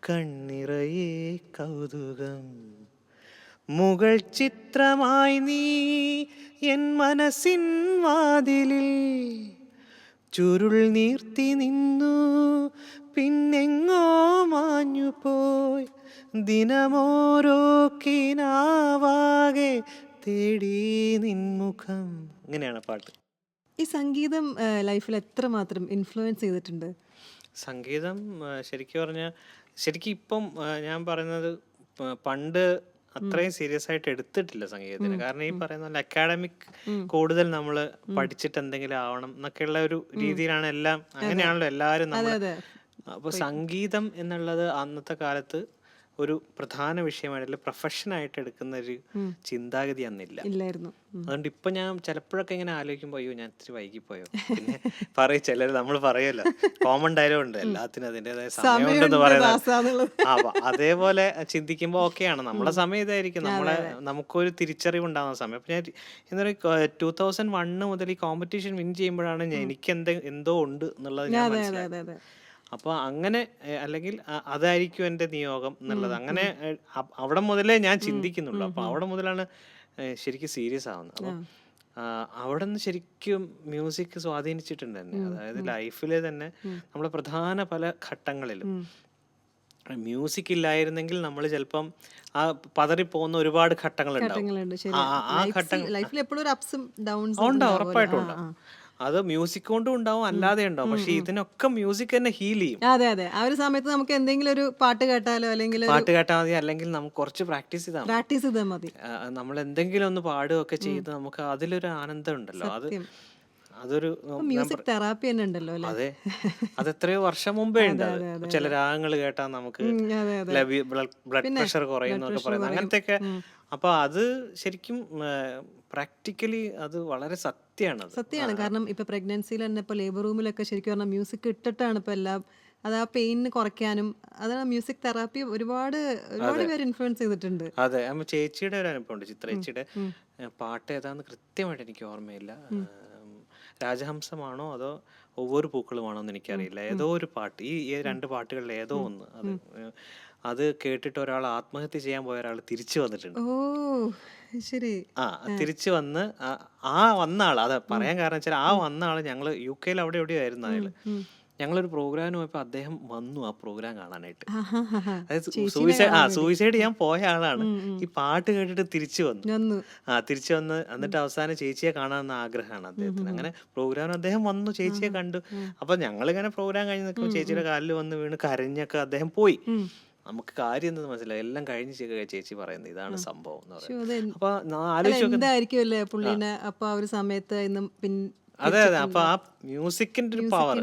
കണ്ണിറയെ കൗതുകം, മുകൾ ചിത്രമായി നീ എൻ മനസ്സിൻ വാതിലിൽ ചുരുൾ നീർത്തി നിന്നു പിന്നെങ്ങോ മാഞ്ഞു പോയി, ദിനമോരോ കിനാവാകെ തേടി നിൻമുഖം. ഇങ്ങനെയാണ് പാട്ട്. ഈ സംഗീതം ലൈഫിൽ എത്രമാത്രം ഇൻഫ്ലുവൻസ് ചെയ്തിട്ടുണ്ട്? സംഗീതം ശരിക്കും പറഞ്ഞാൽ ശരിക്കും ഇപ്പം ഞാൻ പറയുന്നത് പണ്ട് അത്രയും സീരിയസ് ആയിട്ട് എടുത്തിട്ടില്ല സംഗീതത്തിന്. കാരണം ഈ പറയുന്ന പോലെ അക്കാഡമിക് കൂടുതൽ നമ്മൾ പഠിച്ചിട്ട് എന്തെങ്കിലും ആവണം എന്നൊക്കെയുള്ള ഒരു രീതിയിലാണ് എല്ലാം. അങ്ങനെയാണല്ലോ എല്ലാവരും നമ്മൾ. അപ്പൊ സംഗീതം എന്നുള്ളത് അന്നത്തെ കാലത്ത് ഒരു പ്രധാന വിഷയമായിട്ടല്ല പ്രൊഫഷനായിട്ട് എടുക്കുന്ന ഒരു ചിന്താഗതി അന്നില്ല. അതുകൊണ്ട് ഇപ്പൊ ഞാൻ ചിലപ്പോഴൊക്കെ ഇങ്ങനെ ആലോചിക്കുമ്പോ അയ്യോ ഞാൻ ഇത്തിരി വൈകിപ്പോയോ. പിന്നെ ചിലർ നമ്മൾ പറയല്ലോ, കോമൺ ഡയലോഗ് ഉണ്ട്, എല്ലാത്തിനും അതിൻ്റെതായ സമയമുണ്ടെന്ന് പറയുന്നത്. അതേപോലെ ചിന്തിക്കുമ്പോ ഓക്കെയാണ്, നമ്മളെ സമയം ഇതായിരിക്കും, നമുക്കൊരു തിരിച്ചറിവ് ഉണ്ടാകുന്ന സമയം. അപ്പൊ ഞാൻ എന്താ പറയുക, 2001 മുതൽ ഈ കോമ്പറ്റീഷൻ വിൻ ചെയ്യുമ്പോഴാണ് എനിക്ക് എന്തോ ഉണ്ട് എന്നുള്ളത് ഞാൻ മനസ്സിലായത്. അപ്പോൾ അങ്ങനെ അല്ലെങ്കിൽ അതായിരിക്കും എൻ്റെ നിയോഗം എന്നുള്ളത് അങ്ങനെ അവിടെ മുതലേ ഞാൻ ചിന്തിക്കുന്നുള്ളൂ. അപ്പോൾ അവിടെ മുതലാണ് ശരിക്കും സീരിയസ് ആവുന്നത്. അപ്പം അവിടെ നിന്ന് ശരിക്കും മ്യൂസിക് സ്വാധീനിച്ചിട്ടുണ്ട് തന്നെ. അതായത് ലൈഫിലെ തന്നെ നമ്മളെ പ്രധാന പല ഘട്ടങ്ങളിലും മ്യൂസിക് ഇല്ലായിരുന്നെങ്കിൽ നമ്മൾ ചിലപ്പം ആ പതറിപ്പോകുന്ന ഒരുപാട് ഘട്ടങ്ങളുണ്ടാവും. ആ ഘട്ടങ്ങൾ ഉണ്ടാവും, ഉറപ്പായിട്ടും ഉണ്ടാവും. അത് മ്യൂസിക് കൊണ്ടും ഉണ്ടാവും, അല്ലാതെ ഉണ്ടാവും. പക്ഷെ ഇതിനൊക്കെ മ്യൂസിക് തന്നെ ഹീൽ ചെയ്യും. അതെ അതെ. ആ ഒരു സമയത്ത് നമുക്ക് എന്തെങ്കിലും ഒരു പാട്ട് കേട്ടാലോ അല്ലെങ്കിൽ പാട്ട് കേട്ടാൽ മതി, അല്ലെങ്കിൽ നമുക്ക് കുറച്ച് പ്രാക്ടീസ് ചെയ്താൽ മതി. നമ്മൾ എന്തെങ്കിലും ഒന്ന് പാടുകയൊക്കെ ചെയ്ത് നമുക്ക് അതിലൊരു ആനന്ദം ഉണ്ടല്ലോ. അതൊരു മ്യൂസിക് തെറാപ്പി തന്നെ ഉണ്ടല്ലോ. അതെ, അത് എത്രയോ വർഷം മുമ്പേ ഉണ്ട്. ചില രാഗങ്ങൾ കേട്ടാൽ നമുക്ക് ബ്ലഡ് പ്രഷർ കുറയുന്നൊക്കെ പറയുന്നത് അങ്ങനത്തെ ഒക്കെ. അപ്പൊ അത് ശരിക്കും പ്രാക്ടിക്കലി അത് വളരെ സത്യമാണ്. കാരണം ഇപ്പൊ പ്രഗ്നൻസിയിൽ തന്നെ ഇപ്പൊ ലേബർ റൂമിലൊക്കെ ശരിക്കും പറഞ്ഞാൽ മ്യൂസിക് ഇട്ടിട്ടാണ് ഇപ്പൊ എല്ലാം. അത് ആ പെയിന് കുറയ്ക്കാനും അതാണ് മ്യൂസിക് തെറാപ്പി ഒരുപാട് പേര് ഇൻഫ്ലുവൻസ് ചെയ്തിട്ടുണ്ട്. അതെ, ചേച്ചിയുടെ ഒരു അനുഭവം ഉണ്ട്. ചിത്രേച്ചിയുടെ പാട്ട് ഏതാന്ന് കൃത്യമായിട്ട് എനിക്ക് ഓർമ്മയില്ല. രാജഹംസമാണോ അതോ ഒവ്വൊരു പൂക്കളുമാണോ എന്ന് എനിക്കറിയില്ല. ഏതോ ഒരു പാട്ട്, ഈ 2 പാട്ടുകളിൽ ഏതോ ഒന്ന്. അത് കേട്ടിട്ട് ഒരാൾ ആത്മഹത്യ ചെയ്യാൻ പോയ ഒരാൾ തിരിച്ചു വന്നിട്ടുണ്ട്. തിരിച്ചു വന്ന് വന്ന ആൾ, അത് പറയാൻ കാരണം വെച്ചാൽ ആ വന്ന ആള് ഞങ്ങള് UK അവിടെ എവിടെയോ ആയിരുന്നു അയാള്. ഞങ്ങളൊരു പ്രോഗ്രാമിന് പോയപ്പോ അദ്ദേഹം വന്നു ആ പ്രോഗ്രാം കാണാനായിട്ട്. അതായത് സൂയിസൈഡ് ചെയ്യാൻ പോയ ആളാണ്. ഈ പാട്ട് കേട്ടിട്ട് തിരിച്ചു വന്നു. എന്നിട്ട് അവസാനം ചേച്ചിയെ കാണാമെന്ന ആഗ്രഹമാണ് അദ്ദേഹത്തിന്. അങ്ങനെ പ്രോഗ്രാമിന് അദ്ദേഹം വന്നു, ചേച്ചിയെ കണ്ടു. അപ്പൊ ഞങ്ങളിങ്ങനെ പ്രോഗ്രാം കഴിഞ്ഞ് നിൽക്കുമ്പോൾ ചേച്ചിയുടെ കാലിൽ വന്ന് വീണ് കരഞ്ഞൊക്കെ അദ്ദേഹം പോയി. നമുക്ക് കാര്യം എന്തെന്ന് മനസ്സിലായി. എല്ലാം കഴിഞ്ഞ് ചേച്ചി പറയുന്നത് ഇതാണ് സംഭവം എന്ന് പറയുന്നത്. അപ്പൊ അതെ അതെ. അപ്പൊ ആ മ്യൂസിക്കിന്റെ ഒരു പവർ,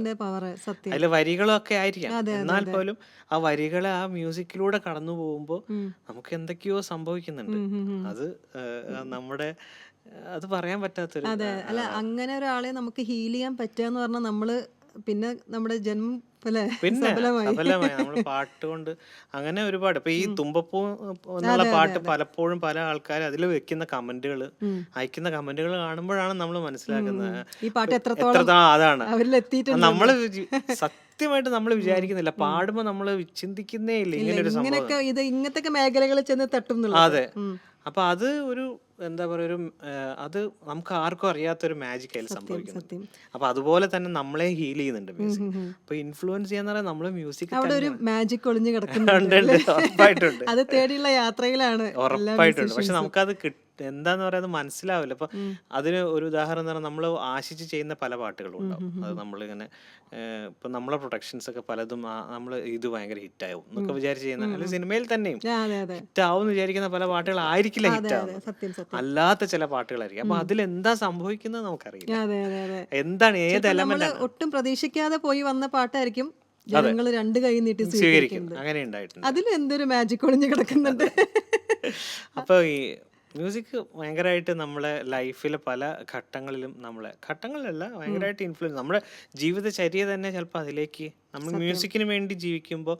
അതിലെ വരികളൊക്കെ ആയിരിക്കാം, എന്നാൽ പോലും ആ വരികളെ ആ മ്യൂസിക്കിലൂടെ കടന്നു പോകുമ്പോ നമുക്ക് എന്തൊക്കെയോ സംഭവിക്കുന്നുണ്ട്. അത് നമ്മുടെ അത് പറയാൻ പറ്റാത്തൊരു. അങ്ങനെ ഒരാളെ നമുക്ക് ഹീൽ ചെയ്യാൻ പറ്റുക പറഞ്ഞാൽ നമ്മള് പിന്നെ നമ്മുടെ ജന്മം പിന്നെ സഫലമായി നമ്മൾ പാട്ട് കൊണ്ട് അങ്ങനെ ഒരുപാട്. ഇപ്പൊ ഈ തുമ്പപ്പൂ എന്നുള്ള പാട്ട് പലപ്പോഴും പല ആൾക്കാർ അതിൽ വെക്കുന്ന കമന്റുകൾ, അയക്കുന്ന കമന്റുകൾ കാണുമ്പോഴാണ് നമ്മൾ മനസ്സിലാക്കുന്നത് അതാണ് നമ്മള് സത്യമായിട്ട് നമ്മൾ വിചാരിക്കുന്നില്ല. പാടുമ്പോ നമ്മള് ചിന്തിക്കുന്നേ ഇല്ല ഇങ്ങനെ ഒരു സംഭവം ഇങ്ങനത്തെ മേഖലകളിൽ ചെന്ന് തട്ടും. അതെ. അപ്പൊ അത് ഒരു എന്താ പറയുക, അത് നമുക്ക് ആർക്കും അറിയാത്തൊരു മാജിക് അതിൽ സംഭവിക്കുന്നുണ്ട്. അപ്പൊ അതുപോലെ തന്നെ നമ്മളെ ഹീൽ ചെയ്യുന്നുണ്ട് മ്യൂസിക്. അപ്പൊ ഇൻഫ്ലുവൻസ് ചെയ്യാന്ന് പറഞ്ഞാൽ നമ്മള് മ്യൂസിക് മാജിക് ഒളിഞ്ഞു കിടക്കുന്നുണ്ട്. ഉറപ്പായിട്ടുണ്ട്. അത് തേടിയുള്ള യാത്രയിലാണ് ഉറപ്പായിട്ടുണ്ട്. പക്ഷെ നമുക്കത് എന്താന്ന് പറയാ മനസ്സിലാവില്ല. അപ്പൊ അതിന് ഒരു ഉദാഹരണം എന്ന് പറഞ്ഞാൽ നമ്മൾ ആശിച്ച് ചെയ്യുന്ന പല പാട്ടുകളും ഉണ്ടാവും. അത് നമ്മളിങ്ങനെ ഇപ്പൊ നമ്മളെ പ്രൊഡക്ഷൻസ് ഒക്കെ പലതും നമ്മൾ ഇത് ഭയങ്കര ഹിറ്റാവും എന്നൊക്കെ വിചാരിച്ച് ചെയ്യുന്ന, അല്ലെങ്കിൽ സിനിമയിൽ തന്നെയും അതെ അതെ ഹിറ്റാവും എന്ന് വിചാരിക്കുന്ന പല പാട്ടുകളായിരിക്കില്ല അതെ ഹിറ്റാവുന്നത്, സത്യം സത്യം. അല്ലാത്ത ചില പാട്ടുകളായിരിക്കും. അപ്പൊ അതിലെന്താ സംഭവിക്കുന്നത് നമുക്കറിയില്ല. അതെ അതെ അതെ. എന്താണ്, ഏത് ചിലപ്പോ എലമെന്റ് നമ്മള് ആണ് ഒട്ടും പ്രതീക്ഷിക്കാതെ പോയി വന്ന പാട്ടായിരിക്കും ജനങ്ങൾ രണ്ട് കൈ നീട്ടി സ്വീകരിക്കുന്നത്. സ്വീകരിക്കുന്നത്. അങ്ങനെ ഉണ്ടായിട്ടുണ്ട്. അതിൽ എന്തൊരു മാജിക് ഒളിഞ്ഞു കിടക്കുന്നുണ്ട്. അപ്പൊ ഈ മ്യൂസിക് ഭയങ്കരമായിട്ട് നമ്മളെ ലൈഫിലെ പല ഘട്ടങ്ങളിലും ഘട്ടങ്ങളിലല്ല ഭയങ്കരമായിട്ട് ഇൻഫ്ലുവൻസ്, നമ്മുടെ ജീവിതചര്യ തന്നെ ചിലപ്പോൾ അതിലേക്ക് നമ്മൾ മ്യൂസിക്കിന് വേണ്ടി ജീവിക്കുമ്പോൾ,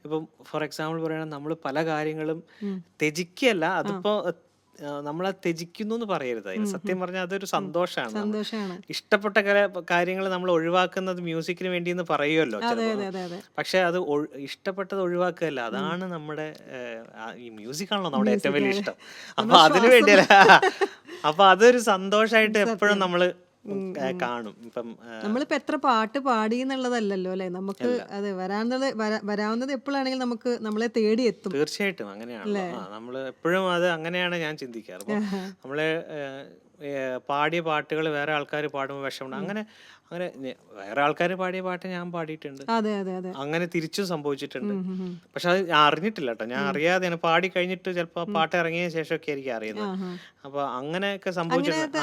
ഇപ്പം ഫോർ എക്സാമ്പിൾ പറയുകയാണെങ്കിൽ നമ്മൾ പല കാര്യങ്ങളും ത്യജിക്കുകയല്ല, അതിപ്പോ നമ്മളത് ത്യജിക്കുന്നു എന്ന് പറയരുത്. അതിന് സത്യം പറഞ്ഞാൽ അതൊരു സന്തോഷമാണ്. സന്തോഷമാണ്. ഇഷ്ടപ്പെട്ട കാര്യങ്ങൾ നമ്മൾ ഒഴിവാക്കുന്നത് മ്യൂസിക്കിന് വേണ്ടി എന്ന് പറയുമല്ലോ അതെ ചിലപ്പോൾ. അതെ അതെ അതെ. പക്ഷെ അത് ഇഷ്ടപ്പെട്ടത് ഒഴിവാക്കുകയല്ല, അതാണ് നമ്മുടെ ഈ മ്യൂസിക് ആണല്ലോ നമ്മുടെ ഏറ്റവും വലിയ ഇഷ്ടം. അപ്പൊ അതിനു വേണ്ടിയല്ല, അപ്പൊ അതൊരു സന്തോഷമായിട്ട് എപ്പോഴും നമ്മള് കാണും. ഇപ്പം നമ്മളിപ്പോ എത്ര പാട്ട് പാടി എന്നുള്ളതല്ലല്ലോ അല്ലെ നമുക്ക് അത് വരാവുന്നത് എപ്പോഴാണെങ്കിലും നമുക്ക് നമ്മളെ തേടി എത്തും. തീർച്ചയായിട്ടും അങ്ങനെയാണല്ലോ. നമ്മള് എപ്പോഴും അത് അങ്ങനെയാണ് ഞാൻ ചിന്തിക്കാറ്. അപ്പൊ നമ്മള് പാടിയ പാട്ടുകൾ വേറെ ആൾക്കാർ പാടുമ്പോൾ വിഷമമുണ്ട്, അങ്ങനെ അങ്ങനെ വേറെ ആൾക്കാർ പാടിയ പാട്ട് ഞാൻ പാടിയിട്ടുണ്ട്, അതെ അതെ അതെ. അങ്ങനെ തിരിച്ചും സംഭവിച്ചിട്ടുണ്ട്. പക്ഷെ അത് ഞാൻ അറിഞ്ഞിട്ടില്ല കേട്ടോ, ഞാൻ അറിയാതെയാണ് പാടി കഴിഞ്ഞിട്ട് ചിലപ്പോൾ പാട്ട് ഇറങ്ങിയ ശേഷമൊക്കെ ആയിരിക്കും അറിയുന്നത്. അപ്പൊ അങ്ങനെയൊക്കെ സംഭവിച്ചിട്ടുണ്ട്.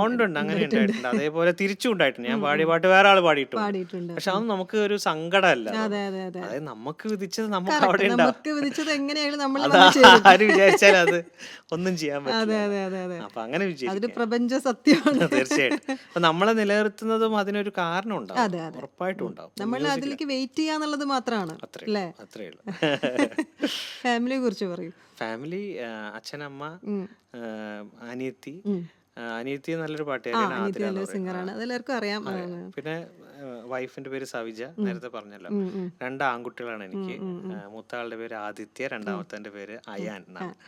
ഉണ്ട് അങ്ങനെ ഉണ്ടായിട്ടുണ്ട്. അതേപോലെ തിരിച്ചും ഉണ്ടായിട്ടുണ്ട്. ഞാൻ പാടിയ പാട്ട് വേറെ ആൾ പാടിയിട്ടുണ്ട്. പക്ഷെ അതൊന്നും നമുക്ക് ഒരു സങ്കടമല്ല. അതായത് നമുക്ക് വിധിച്ചത് നമുക്ക് അവിടെ ഉണ്ടാവും. ആര് വിചാരിച്ചാലും അത് ഒന്നും ചെയ്യാൻ പറ്റില്ല. അപ്പൊ അങ്ങനെ വിജയിക്കും. പ്രപഞ്ച സത്യമാണ്. തീർച്ചയായിട്ടും. അപ്പൊ നമ്മളെ നിലനിർത്തുന്നതും അതിനൊരു കാരണം ഉണ്ടാവും, ഉറപ്പായിട്ടും ഉണ്ടാവും. നമ്മൾ അതിലേക്ക് വെയിറ്റ് ചെയ്യാന്നുള്ളത് മാത്രമാണ്. അത്രേ ഉള്ളൂ. ഫാമിലിയെ കുറിച്ച് പറയൂ. ഫാമിലി, അച്ഛനമ്മ, അനിയത്തി. അനിയത്തി നല്ലൊരു പാട്ടുകാരിയാണ്, സിംഗറാണ്, അതെല്ലാവർക്കും അറിയാം. പിന്നെ വൈഫിന്റെ പേര് സവിജ, നേരത്തെ പറഞ്ഞല്ലോ. 2 ആൺകുട്ടികളാണ് എനിക്ക്. മൂത്ത ആളുടെ പേര് ആദിത്യ, രണ്ടാമത്തെ പേര് അയാൻ.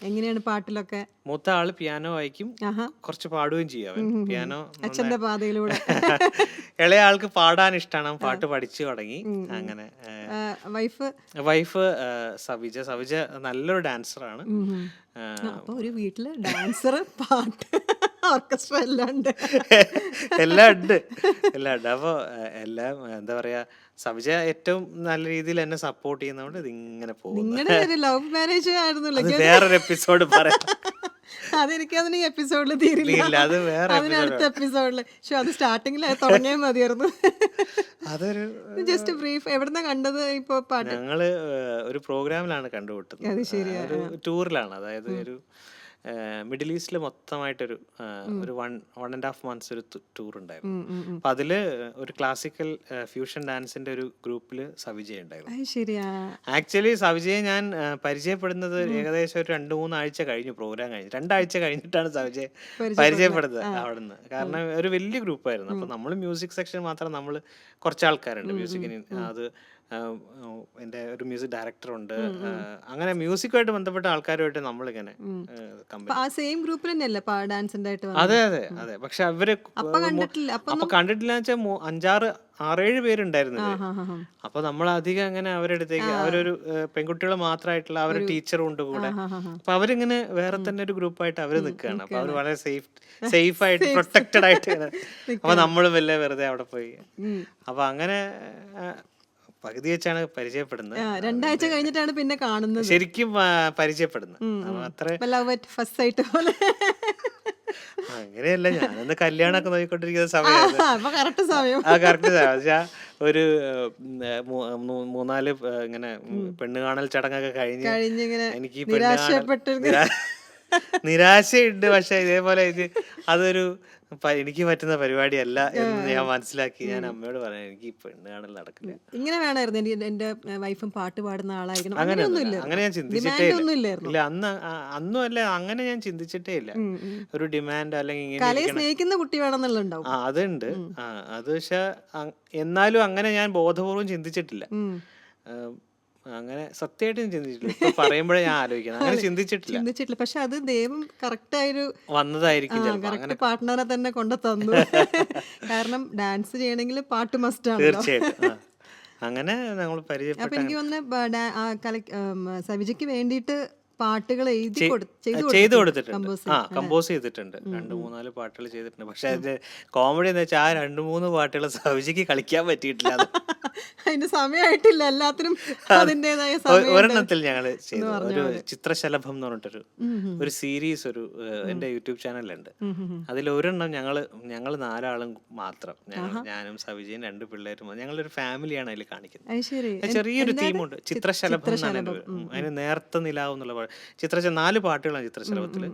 എങ്ങനെയാണ് പാട്ടിലൊക്കെ? മൂത്ത ആള് പിയാനോ വായിക്കും, കുറച്ച് പാടുകയും ചെയ്യും. അവൻ പിയാനോ അച്ഛന്റെ പാതയിലൂടെ. ഇളയ ആൾക്ക് പാടാൻ ഇഷ്ടമാണ്, പാട്ട് പഠിച്ചു തുടങ്ങി. അങ്ങനെ വൈഫ് സവിജ നല്ലൊരു ഡാൻസറാണ്. അപ്പൊ ഒരു വീട്ടില് ഡാൻസർ, പാട്ട്, ഓർക്കസ്ട്ര എല്ലാം ഉണ്ട്. എല്ലാം ഉണ്ട്. അപ്പൊ എല്ലാം എന്താ പറയാ, സവിജ ഏറ്റവും നല്ല രീതിയിൽ എന്നെ സപ്പോർട്ട് ചെയ്യുന്നതുകൊണ്ട് ഇതിങ്ങനെ പോകും. നിങ്ങളുടെ ലവ് മാരേജ് ആയിരുന്നല്ലോ, വേറൊരു എപ്പിസോഡ് പറയാം. അതെനിക്കതിന് ഈ എപ്പിസോഡിൽ തീരില്ല, അത് വേറെ അതിനടുത്ത എപ്പിസോഡില്. പക്ഷെ അത് സ്റ്റാർട്ടിങ്ങിൽ തുടങ്ങിയാൽ മതിയായിരുന്നു. അതൊരു ജസ്റ്റ് ബ്രീഫ്. എവിടുന്നാ കണ്ടത് ഇപ്പൊ പാട്ട്? ഞങ്ങള് ഒരു പ്രോഗ്രാമിലാണ് കണ്ടുപിട്ടുന്നത്, ഒരു ടൂറിലാണ്. അതായത് ഒരു മിഡിൽ ഈസ്റ്റിൽ മൊത്തമായിട്ടൊരു 1.5 months ഒരു ടൂർ ഉണ്ടായിരുന്നു. അപ്പൊ അതില് ഒരു ക്ലാസിക്കൽ ഫ്യൂഷൻ ഡാൻസിന്റെ ഒരു ഗ്രൂപ്പില് സവിജയ ഉണ്ടായിരുന്നു. ആക്ച്വലി സവിജയെ ഞാൻ പരിചയപ്പെടുന്നത് ഏകദേശം ഒരു 2-3 ആഴ്ച കഴിഞ്ഞു. പ്രോഗ്രാം കഴിഞ്ഞു 2 ആഴ്ച കഴിഞ്ഞിട്ടാണ് സവിജയെ പരിചയപ്പെടുന്നത് അവിടുന്ന്. കാരണം ഒരു വലിയ ഗ്രൂപ്പായിരുന്നു. അപ്പൊ നമ്മൾ മ്യൂസിക് സെക്ഷൻ മാത്രം, നമ്മൾ കുറച്ച് ആൾക്കാരുണ്ട് മ്യൂസിക്കിന്. അത് എൻ്റെ ഒരു മ്യൂസിക് ഡയറക്ടറുണ്ട്. അങ്ങനെ മ്യൂസിക്കുമായിട്ട് ബന്ധപ്പെട്ട ആൾക്കാരുമായിട്ട് നമ്മളിങ്ങനെ സെയിം ഗ്രൂപ്പിൽ തന്നെയല്ലേ ഡാൻസിന്റെ ആയിട്ട്? അതെ അതെ അതെ. പക്ഷെ അവര് അപ്പൊ കണ്ടിട്ടില്ല വെച്ചാൽ 5-6-7 പേരുണ്ടായിരുന്നു. അപ്പൊ നമ്മൾ അധികം അങ്ങനെ അവരുടെ അടുത്തേക്ക്, അവരൊരു പെൺകുട്ടികൾ മാത്രമായിട്ടുള്ള അവരുടെ ടീച്ചറും ഉണ്ട് കൂടെ. അപ്പൊ അവരിങ്ങനെ വേറെ തന്നെ ഒരു ഗ്രൂപ്പായിട്ട് അവര് നിൽക്കുകയാണ്. അപ്പൊ അവര് വളരെ സേഫ് ആയിട്ട് പ്രൊട്ടക്റ്റഡ് ആയിട്ട്. അപ്പൊ നമ്മളും വല്ല വെറുതെ അവിടെ പോയി. അപ്പൊ അങ്ങനെ പകുതി വെച്ചാണ് പരിചയപ്പെടുന്നത്. 2 ആഴ്ച കഴിഞ്ഞിട്ടാണ് പിന്നെ കാണുന്നത്, ശരിക്കും പരിചയപ്പെടുന്നത്. അങ്ങനെയല്ല, ഞാനൊന്ന് കല്യാണമൊക്കെ നോക്കിക്കൊണ്ടിരിക്കുന്ന സമയമായിരുന്നു. കറക്റ്റ് സമയം. പക്ഷെ ഒരു 3-4 ഇങ്ങനെ പെണ്ണ് കാണൽ ചടങ്ങൊക്കെ കഴിഞ്ഞ് എനിക്ക് നിരാശയുണ്ട്. പക്ഷെ ഇതേപോലെ അതൊരു എനിക്ക് പറ്റുന്ന പരിപാടിയല്ല എന്ന് ഞാൻ മനസ്സിലാക്കി. ഞാൻ അമ്മയോട് പറഞ്ഞു, എനിക്ക് പെണ്ണ് കാണൽ നടക്കില്ല. ഇങ്ങനെ വേണമായിരുന്നു, എന്റെ വൈഫും പാട്ട് പാടുന്ന ആളായിരിക്കണം. അങ്ങനെ ഞാൻ ചിന്തിച്ചിട്ടേ ഇല്ല. അന്നും അല്ല, അങ്ങനെ ഞാൻ ചിന്തിച്ചിട്ടേ ഇല്ല. ഒരു ഡിമാൻഡ് അല്ലെങ്കിൽ കലയെ സ്നേഹിക്കുന്ന കുട്ടി വേണമെന്നുണ്ടാവും. അതുണ്ട്. അത് പക്ഷെ എന്നാലും അങ്ങനെ ഞാൻ ബോധപൂർവം ചിന്തിച്ചിട്ടില്ല. അങ്ങനെ സത്യമായിട്ടും ചിന്തിച്ചിട്ടില്ല. പറയുമ്പോഴേ ഞാൻ ആലോചിക്കണം, അങ്ങനെ ചിന്തിച്ചിട്ടില്ല. പക്ഷെ അത് ദൈവം കറക്റ്റ് ആയൊരു വന്നതായിരിക്കും, കറക്റ്റ് പാർട്ട്ണറെ തന്നെ കൊണ്ടു തന്നു. കാരണം ഡാൻസ് ചെയ്യണമെങ്കിൽ പാട്ട് മസ്റ്റ് ആണ്. തീർച്ചയായിട്ടും. അങ്ങനെ ഞങ്ങൾ പരിചയപ്പെട്ടു. അപ്പൊ എനിക്ക് തോന്നുന്നു സവിജയ്ക്ക് വേണ്ടിയിട്ട് പാട്ടുകൾ എഴുതി ചെയ്തു കൊടുത്തിട്ടുണ്ട്. കമ്പോസിങ് കമ്പോസ് ചെയ്തിട്ടുണ്ട്. 2, 3, 4 പാട്ടുകൾ ചെയ്തിട്ടുണ്ട്. പക്ഷെ അതിന്റെ കോമഡി എന്ന് വെച്ചാൽ ആ 2, 3 പാട്ടുകൾ സൗജിക്ക് കളിക്കാൻ പറ്റിയിട്ടില്ല. അത് അതിന് സമയമായിട്ടില്ല, എല്ലാത്തിനും അതിൻ്റെതായ സമയം ഒരെണ്ണത്തിൽ ഞങ്ങൾ ചെയ്തു. ഒരു ചിത്രശലഭം എന്ന് പറഞ്ഞിട്ടൊരു ഒരു സീരീസ് എന്റെ യൂട്യൂബ് ചാനലുണ്ട്. അതിൽ ഒരെണ്ണം ഞങ്ങള് 4 മാത്രം, ഞാനും സവിജയും 2 പിള്ളേരും, ഞങ്ങളൊരു ഫാമിലിയാണ് അതിൽ കാണിക്കുന്നത്. അത് ശരി. ചെറിയൊരു തീമുണ്ട്, ചിത്രശലഭം എന്നാണ് അതിന് നേർത്ത നിലാവ് എന്നുള്ള 4 പാട്ടുകളാണ് ചിത്രശലഭത്തില്.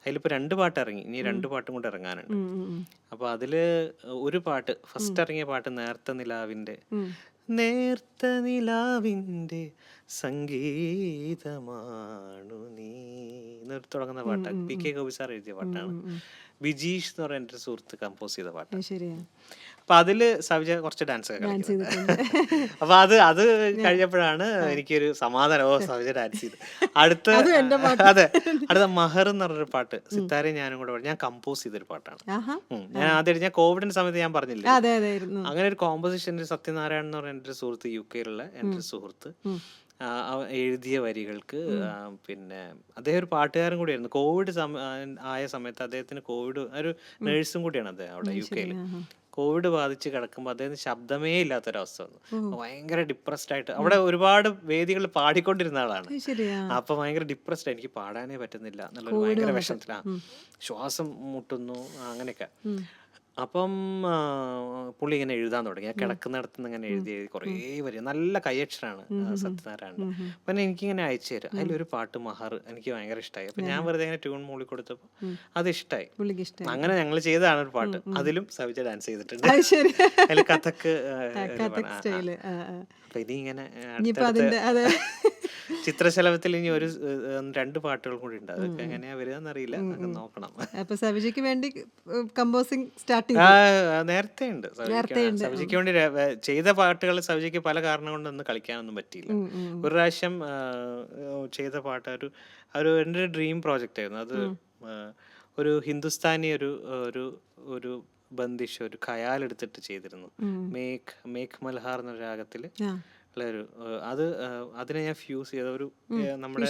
അതിലിപ്പോ 2 പാട്ട് ഇറങ്ങി, ഇനി 2 പാട്ടും കൂടെ ഇറങ്ങാനുണ്ട്. അപ്പൊ അതില് ഒരു പാട്ട്, ഫസ്റ്റ് ഇറങ്ങിയ പാട്ട് നേർത്ത നിലാവിന്റെ സംഗീതമാണു നീ എന്നൊരു തുടങ്ങുന്ന പാട്ട്. PK ഗോപി സാർ എഴുതിയ പാട്ടാണ്. ബിജീഷ് എന്ന് പറയുന്ന എൻ്റെ ഒരു സുഹൃത്ത് കമ്പോസ് ചെയ്ത പാട്ട്. അപ്പൊ അതില് സവിജ കുറച്ച് ഡാൻസ് ഒക്കെ കളിക്കുന്നത്. അപ്പൊ അത് കഴിഞ്ഞപ്പോഴാണ് എനിക്കൊരു സമാധാനം, ഓ സവിജ ഡാൻസ് ചെയ്ത്. അടുത്ത മഹർ എന്ന് പറഞ്ഞൊരു പാട്ട് സിത്താരയും ഞാനും കൂടെ ഞാൻ കമ്പോസ് ചെയ്തൊരു പാട്ടാണ്. ഞാൻ ആദ്യമായിട്ട്, ഞാൻ കോവിഡിന്റെ സമയത്ത് ഞാൻ പറഞ്ഞില്ലേ, അങ്ങനെ ഒരു കോമ്പോസിഷൻ സത്യനാരായണൻ എന്ന് പറയുന്ന എൻ്റെ ഒരു സുഹൃത്ത്, UK എൻ്റെ ഒരു സുഹൃത്ത് എഴുതിയ വരികൾക്ക്, പിന്നെ അദ്ദേഹം ഒരു പാട്ടുകാരൻ കൂടിയായിരുന്നു. കോവിഡ് ആയ സമയത്ത് അദ്ദേഹത്തിന് ഒരു നേഴ്സും കൂടിയാണ് അദ്ദേഹം അവിടെ UK. കോവിഡ് ബാധിച്ച് കിടക്കുമ്പോൾ അദ്ദേഹത്തിന് ശബ്ദമേ ഇല്ലാത്തൊരവസ്ഥ വന്നു. ഭയങ്കര ഡിപ്രസ്ഡ് ആയിട്ട്, അവിടെ ഒരുപാട് വേദികളിൽ പാടിക്കൊണ്ടിരുന്ന ആളാണ്. അപ്പൊ ഭയങ്കര ഡിപ്രസ്ഡ്, എനിക്ക് പാടാനേ പറ്റുന്നില്ല എന്നുള്ളൊരു ഭയങ്കര വിഷമത്തിലാണ്, ശ്വാസം മുട്ടുന്നു അങ്ങനെയൊക്കെ. അപ്പം പുള്ളി ഇങ്ങനെ എഴുതാൻ തുടങ്ങി. ഞാൻ കിടക്കുന്നിടത്തുനിന്ന് ഇങ്ങനെ എഴുതി കുറേ വരി, നല്ല കൈയക്ഷരാണ് സത്യനാരായണൻ. അപ്പം എനിക്കിങ്ങനെ അയച്ചു തരും. അതിലൊരു പാട്ട് മഹർ എനിക്ക് ഭയങ്കര ഇഷ്ടമായി. അപ്പൊ ഞാൻ വെറുതെ ഇങ്ങനെ ട്യൂൺ മൂളി കൊടുത്തപ്പോൾ അത് ഇഷ്ടമായി. അങ്ങനെ ഞങ്ങൾ ചെയ്തതാണ് ഒരു പാട്ട്. അതിലും സവിജ ഡാൻസ് ചെയ്തിട്ടുണ്ട്. അതിൽ കഥക്ക്. അപ്പൊ ഇനി ഇങ്ങനെ ചിത്രശലഭത്തിൽ ഇനി 2 പാട്ടുകൾ കൂടി ഉണ്ട്. അതൊക്കെ എങ്ങനെയാ വരികയെന്നറിയില്ല, നോക്കണം. അപ്പൊ സവിജയ്ക്ക് വേണ്ടി കമ്പോസിംഗ് സ്റ്റാർട്ട് നേരത്തെ ഉണ്ട്. സവിജയ്ക്ക് വേണ്ടി ചെയ്ത പാട്ടുകൾ സവിജയ്ക്ക് പല കാരണം കൊണ്ടൊന്നും കളിക്കാനൊന്നും പറ്റിയില്ല. ഒരു പ്രാവശ്യം ചെയ്ത പാട്ട് എൻ്റെ ഒരു ഡ്രീം പ്രോജക്റ്റ് ആയിരുന്നു. അത് ഒരു ഹിന്ദുസ്ഥാനി ഒരു ബന്ദിഷ്, ഒരു ഖയാൽ എടുത്തിട്ട് ചെയ്തിരുന്നു. മേഘ് മൽഹാർ എന്ന രാഗത്തില് അതിനെ ഞാൻ ഫ്യൂസ് ചെയ്ത ഒരു നമ്മുടെ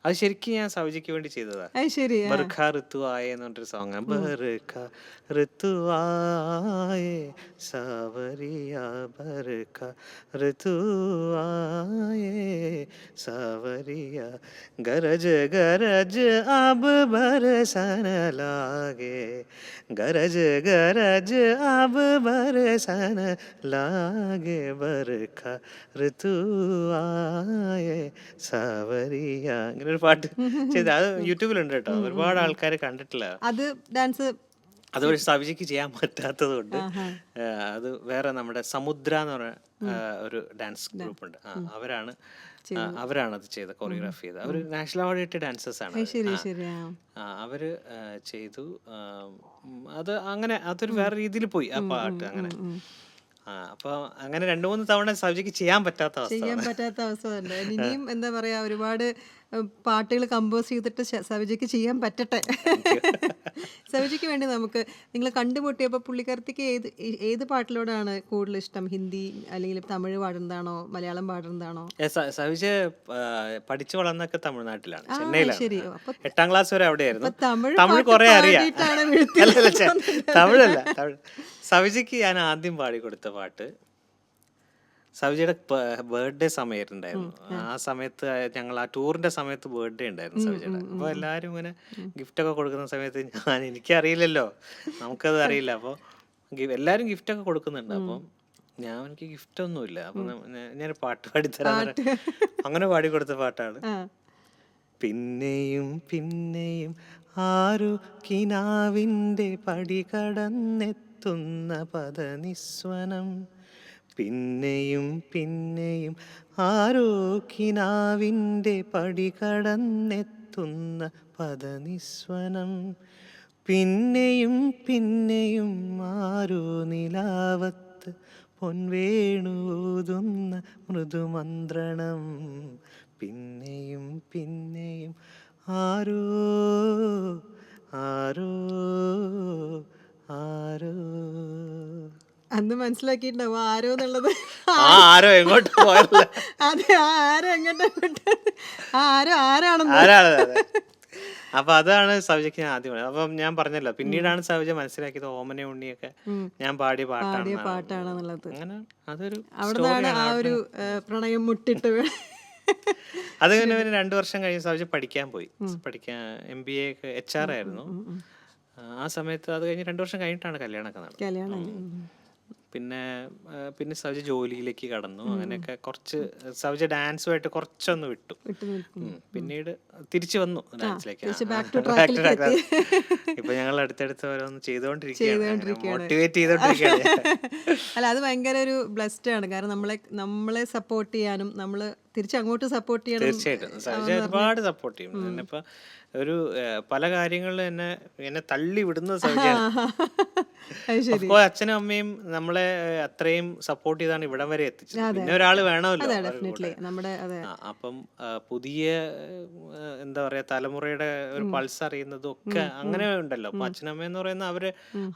അത് ശരിക്കും ഞാൻ സൗജിക്ക് വേണ്ടി ചെയ്തതാ. ബർഖ ഋതു ആയേ എന്ന് പറഞ്ഞൊരു സോങ്. ബർഖ ഋതു ആയേ സാവരിയ, ബർഖ ഋതു ആയേ സാവരിയ, ഗരജ് ഗരജ് അബ് ബരസന ലാഗേ, ഗരജ് ഗരജ് അബ് ബരസന ലാഗേ, ബർഖ ഋതു ആയേ സാവരിയ. ഇങ്ങനെ ഒരു പാട്ട് ചെയ്ത് അത് യൂട്യൂബിലുണ്ട് കേട്ടോ. ഒരുപാട് ആൾക്കാർ കണ്ടിട്ടില്ല അത്. ഡാൻസ് അത് പക്ഷെ സവിജയ്ക്ക് ചെയ്യാൻ പറ്റാത്തത് കൊണ്ട് അത് വേറെ നമ്മുടെ സമുദ്ര എന്ന് പറഞ്ഞ ഒരു ഡാൻസ് ഗ്രൂപ്പ് ഉണ്ട്. അവരാണ് അത് ചെയ്ത, കൊറിയോഗ്രാഫി ചെയ്തത്. അവർ നാഷണൽ അവാർഡ് കിട്ടിയ ഡാൻസേഴ്സ് ആണ്. അവര് ചെയ്തു. അത് അങ്ങനെ അതൊരു വേറെ രീതിയിൽ പോയി ആ പാട്ട്. അങ്ങനെ അപ്പൊ അങ്ങനെ 2-3 തവണ സവിജയ്ക്ക് ചെയ്യാൻ പറ്റാത്ത അവസ്ഥ തന്നെ. ഇനിയും എന്താ പറയാ, ഒരുപാട് പാട്ടുകൾ കമ്പോസ് ചെയ്തിട്ട് സവിജയ്ക്ക് ചെയ്യാൻ പറ്റട്ടെ. സവിജയ്ക്ക് വേണ്ടി നമുക്ക് നിങ്ങൾ കണ്ടുമുട്ടിയപ്പോൾ പുള്ളിക്കാരത്തിക്ക് ഏത് പാട്ടിലോടാണ് കൂടുതൽ ഇഷ്ടം? ഹിന്ദി അല്ലെങ്കിൽ തമിഴ് പാടുന്നതാണോ, മലയാളം പാടുന്നതാണോ? സവിജ പഠിച്ചു വളർന്നൊക്കെ തമിഴ്നാട്ടിലാണ്, ചെന്നൈയിലാണ്. 8ാം ക്ലാസ് വരെ അവിടെയായിരുന്നു. തമിഴ് കുറെ അറിയാം. തമിഴല്ല, സവിജയ്ക്ക് ഞാൻ ആദ്യം പാടിക്കൊടുത്ത പാട്ട് സവിജയുടെ ബർത്ത്ഡേ സമയത്തുണ്ടായിരുന്നു. ആ സമയത്ത് ഞങ്ങൾ ആ ടൂറിന്റെ സമയത്ത് ബർത്ത്ഡേ ഉണ്ടായിരുന്നു സവിജയുടെ. അപ്പോൾ എല്ലാവരും ഇങ്ങനെ ഗിഫ്റ്റൊക്കെ കൊടുക്കുന്ന സമയത്ത് എനിക്കറിയില്ലല്ലോ, നമുക്കത് അറിയില്ല. അപ്പോൾ എല്ലാവരും ഗിഫ്റ്റൊക്കെ കൊടുക്കുന്നുണ്ട്. അപ്പം എനിക്ക് ഗിഫ്റ്റ് ഒന്നുമില്ല. അപ്പം ഞാൻ പാട്ട് പാടിത്തരാൻ അങ്ങനെ പാടിക്കൊടുത്ത പാട്ടാണ് പിന്നെയും പിന്നെയും ആരു കിനാവിൻ്റെ പടി കടന്നെത്തുന്ന പദനിസ്വനം, പിന്നെയും പിന്നെയും ആരോ കിനാവിൻ്റെ പടി കടന്നെത്തുന്ന പദനിസ്വനം, പിന്നെയും പിന്നെയും ആരോ നിലാവത്ത് പൊൻവേണൂതുന്ന മൃദുമന്ത്രണം, പിന്നെയും പിന്നെയും ആരോ ആരോ ആരോ. അന്ന് മനസ്സിലാക്കിയിട്ടുണ്ടാവും ആരോ എന്നുള്ളത്. ആ ആരോ എങ്ങോട്ട് പോയല്ല അതെ, ആ ആരോ എങ്ങോട്ടാ ആ ആരോ ആരാണെന്ന്. ആരാണ് അതെ. അപ്പൊ അതാണ് സൗജയ്ക്ക് ഞാൻ ആദ്യം പറഞ്ഞത്. അപ്പം ഞാൻ പറഞ്ഞല്ലോ, പിന്നീടാണ് സൗജ മനസ്സിലാക്കിയത് ഓമന ഉണ്ണിയൊക്കെ ഞാൻ പാടിയ പാടിയ പാട്ടാണെന്നാണ്. പാട്ടാണെന്നുള്ളത്. അങ്ങനെ അതൊരു അവിടുന്നാണ് സ്റ്റോറിയാണ്. ആ ഒരു പ്രണയം മുട്ടിട്ട് അതിങ്ങനെ ഒരു 2 വർഷം കഴിഞ്ഞ് സൗജ പഠിക്കാൻ പോയി. പഠിക്കാൻ MBA ഒക്കെ HR ആയിരുന്നു. ആ സമയത്ത് അത് കഴിഞ്ഞ് 2 വർഷം കഴിഞ്ഞിട്ടാണ് കല്യാണമൊക്കെ നടന്നത്. കല്യാണം. പിന്നെ പിന്നെ സൗജ ജോലിയിലേക്ക് കടന്നു. അങ്ങനെയൊക്കെ കുറച്ച് സൗജ ഡാൻസുമായിട്ട് കുറച്ചൊന്ന് വിട്ടു. വിട്ടു നിൽക്കും. പിന്നീട് തിരിച്ചു വന്നു ഡാൻസിലേക്ക്. തിരിച്ച് back to Back track to lake track. എത്തി. ഇപ്പൊ ഞങ്ങൾ അടുത്തടുത്ത് ഓരോന്ന് ചെയ്തുകൊണ്ടിരിക്കുകയാണ്, ചെയ്തുകൊണ്ടിരിക്കുകയാണ്. മോട്ടിവേറ്റ് ചെയ്തോണ്ടിരിക്കുകയാണ്. അല്ല, അത് ഭയങ്കര ഒരു ബ്ലെസ്ഡ് ആണ്. കാരണം നമ്മളെ സപ്പോർട്ട് ചെയ്യാനും നമ്മൾ തിരിച്ചങ്ങോട്ട് സപ്പോർട്ട് ചെയ്യണം. തീർച്ചയായിട്ടും സൗജ ഒരുപാട് സപ്പോർട്ട് ചെയ്യും. എന്നിപ്പോ ഒരു പല കാര്യങ്ങളിലും എന്നെ തള്ളി വിടുന്നത് സൗജയാണ്. അത് ശരി. അച്ഛനും അമ്മയും നമ്മളെ അത്രയും സപ്പോർട്ട് ചെയ്താണ് ഇവിടം വരെ എത്തിച്ചത്. പിന്നെ ഒരാള് വേണമല്ലോ അവരുടെ ഡെഫിനറ്റ്ലി കൂടെ. നമ്മുടെ അതെ അപ്പം പുതിയ എന്താ പറയാ തലമുറയുടെ ഒരു പൾസ് അറിയുന്നതും ഒക്കെ അങ്ങനെ ഉണ്ടല്ലോ. അപ്പൊ അച്ഛനമ്മ എന്ന് പറയുന്ന അവര്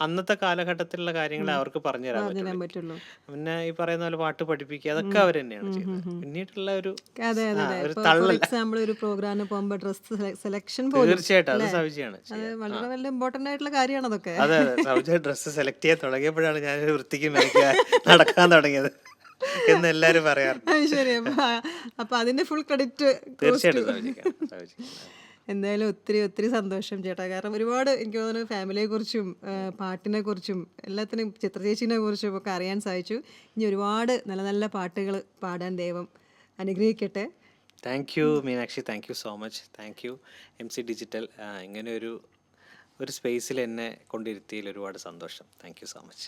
അന്നത്തെ കാലഘട്ടത്തിലുള്ള കാര്യങ്ങളെ അവർക്ക് പറഞ്ഞു തരാൻ തരാൻ പറ്റുള്ളൂ. പറ്റുള്ളൂ. പിന്നെ ഈ പറയുന്ന പോലെ പാട്ട് പഠിപ്പിക്കുക, അതൊക്കെ അവർ തന്നെയാണ് ചെയ്തത്. പിന്നീടുള്ള ഒരു അതെ അതെ അതെ. ഒരു ഫോർ തള്ളൽ എക്സാമ്പിൾ ഒരു പ്രോഗ്രാമിന് പോകുമ്പോൾ ഡ്രസ് സെലക്ഷൻ പോലും തീർച്ചയായിട്ടും അത് സൗജയാണ് അത് ചെയ്യുക. വളരെ വളരെ ഇമ്പോർട്ടന്റ് ആയിട്ടുള്ള കാര്യമാണ് അതൊക്കെ. അതെ അതെ, സൗജ ഡ്രസ്സ് സെലക്ട് ചെയ്യാൻ തുടങ്ങിയപ്പോഴാണ് ഞാനൊരു വൃത്തിക്ക് നടക്കാൻ തുടങ്ങിയത് എന്ന് എല്ലാരും പറയാറുണ്ട്. അത് ശരി. അപ്പൊ അതിന്റെ ഫുൾ ക്രെഡിറ്റ് തീർച്ചയായിട്ടും സൗജയ്ക്കാണ്. എന്തായാലും ഒത്തിരി ഒത്തിരി സന്തോഷം ചേട്ടാ. കാരണം ഒരുപാട് എനിക്ക് തോന്നുന്നു ഫാമിലിയെ കുറിച്ചും പാട്ടിനെ കുറിച്ചും എല്ലാത്തിനും ചിത്രചേച്ചിനെ കുറിച്ചും ഒക്കെ അറിയാൻ സാധിച്ചു. ഇനി ഒരുപാട് നല്ല നല്ല പാട്ടുകൾ പാടാൻ ദൈവം അനുഗ്രഹിക്കട്ടെ. Thank you Meenakshi, thank you so much. Thank you MC digital. ഇങ്ങനെ ഒരു സ്പേസിൽ എന്നെ കൊണ്ടിരുത്തിയതിൽ ഒരുപാട് സന്തോഷം. Thank you so much.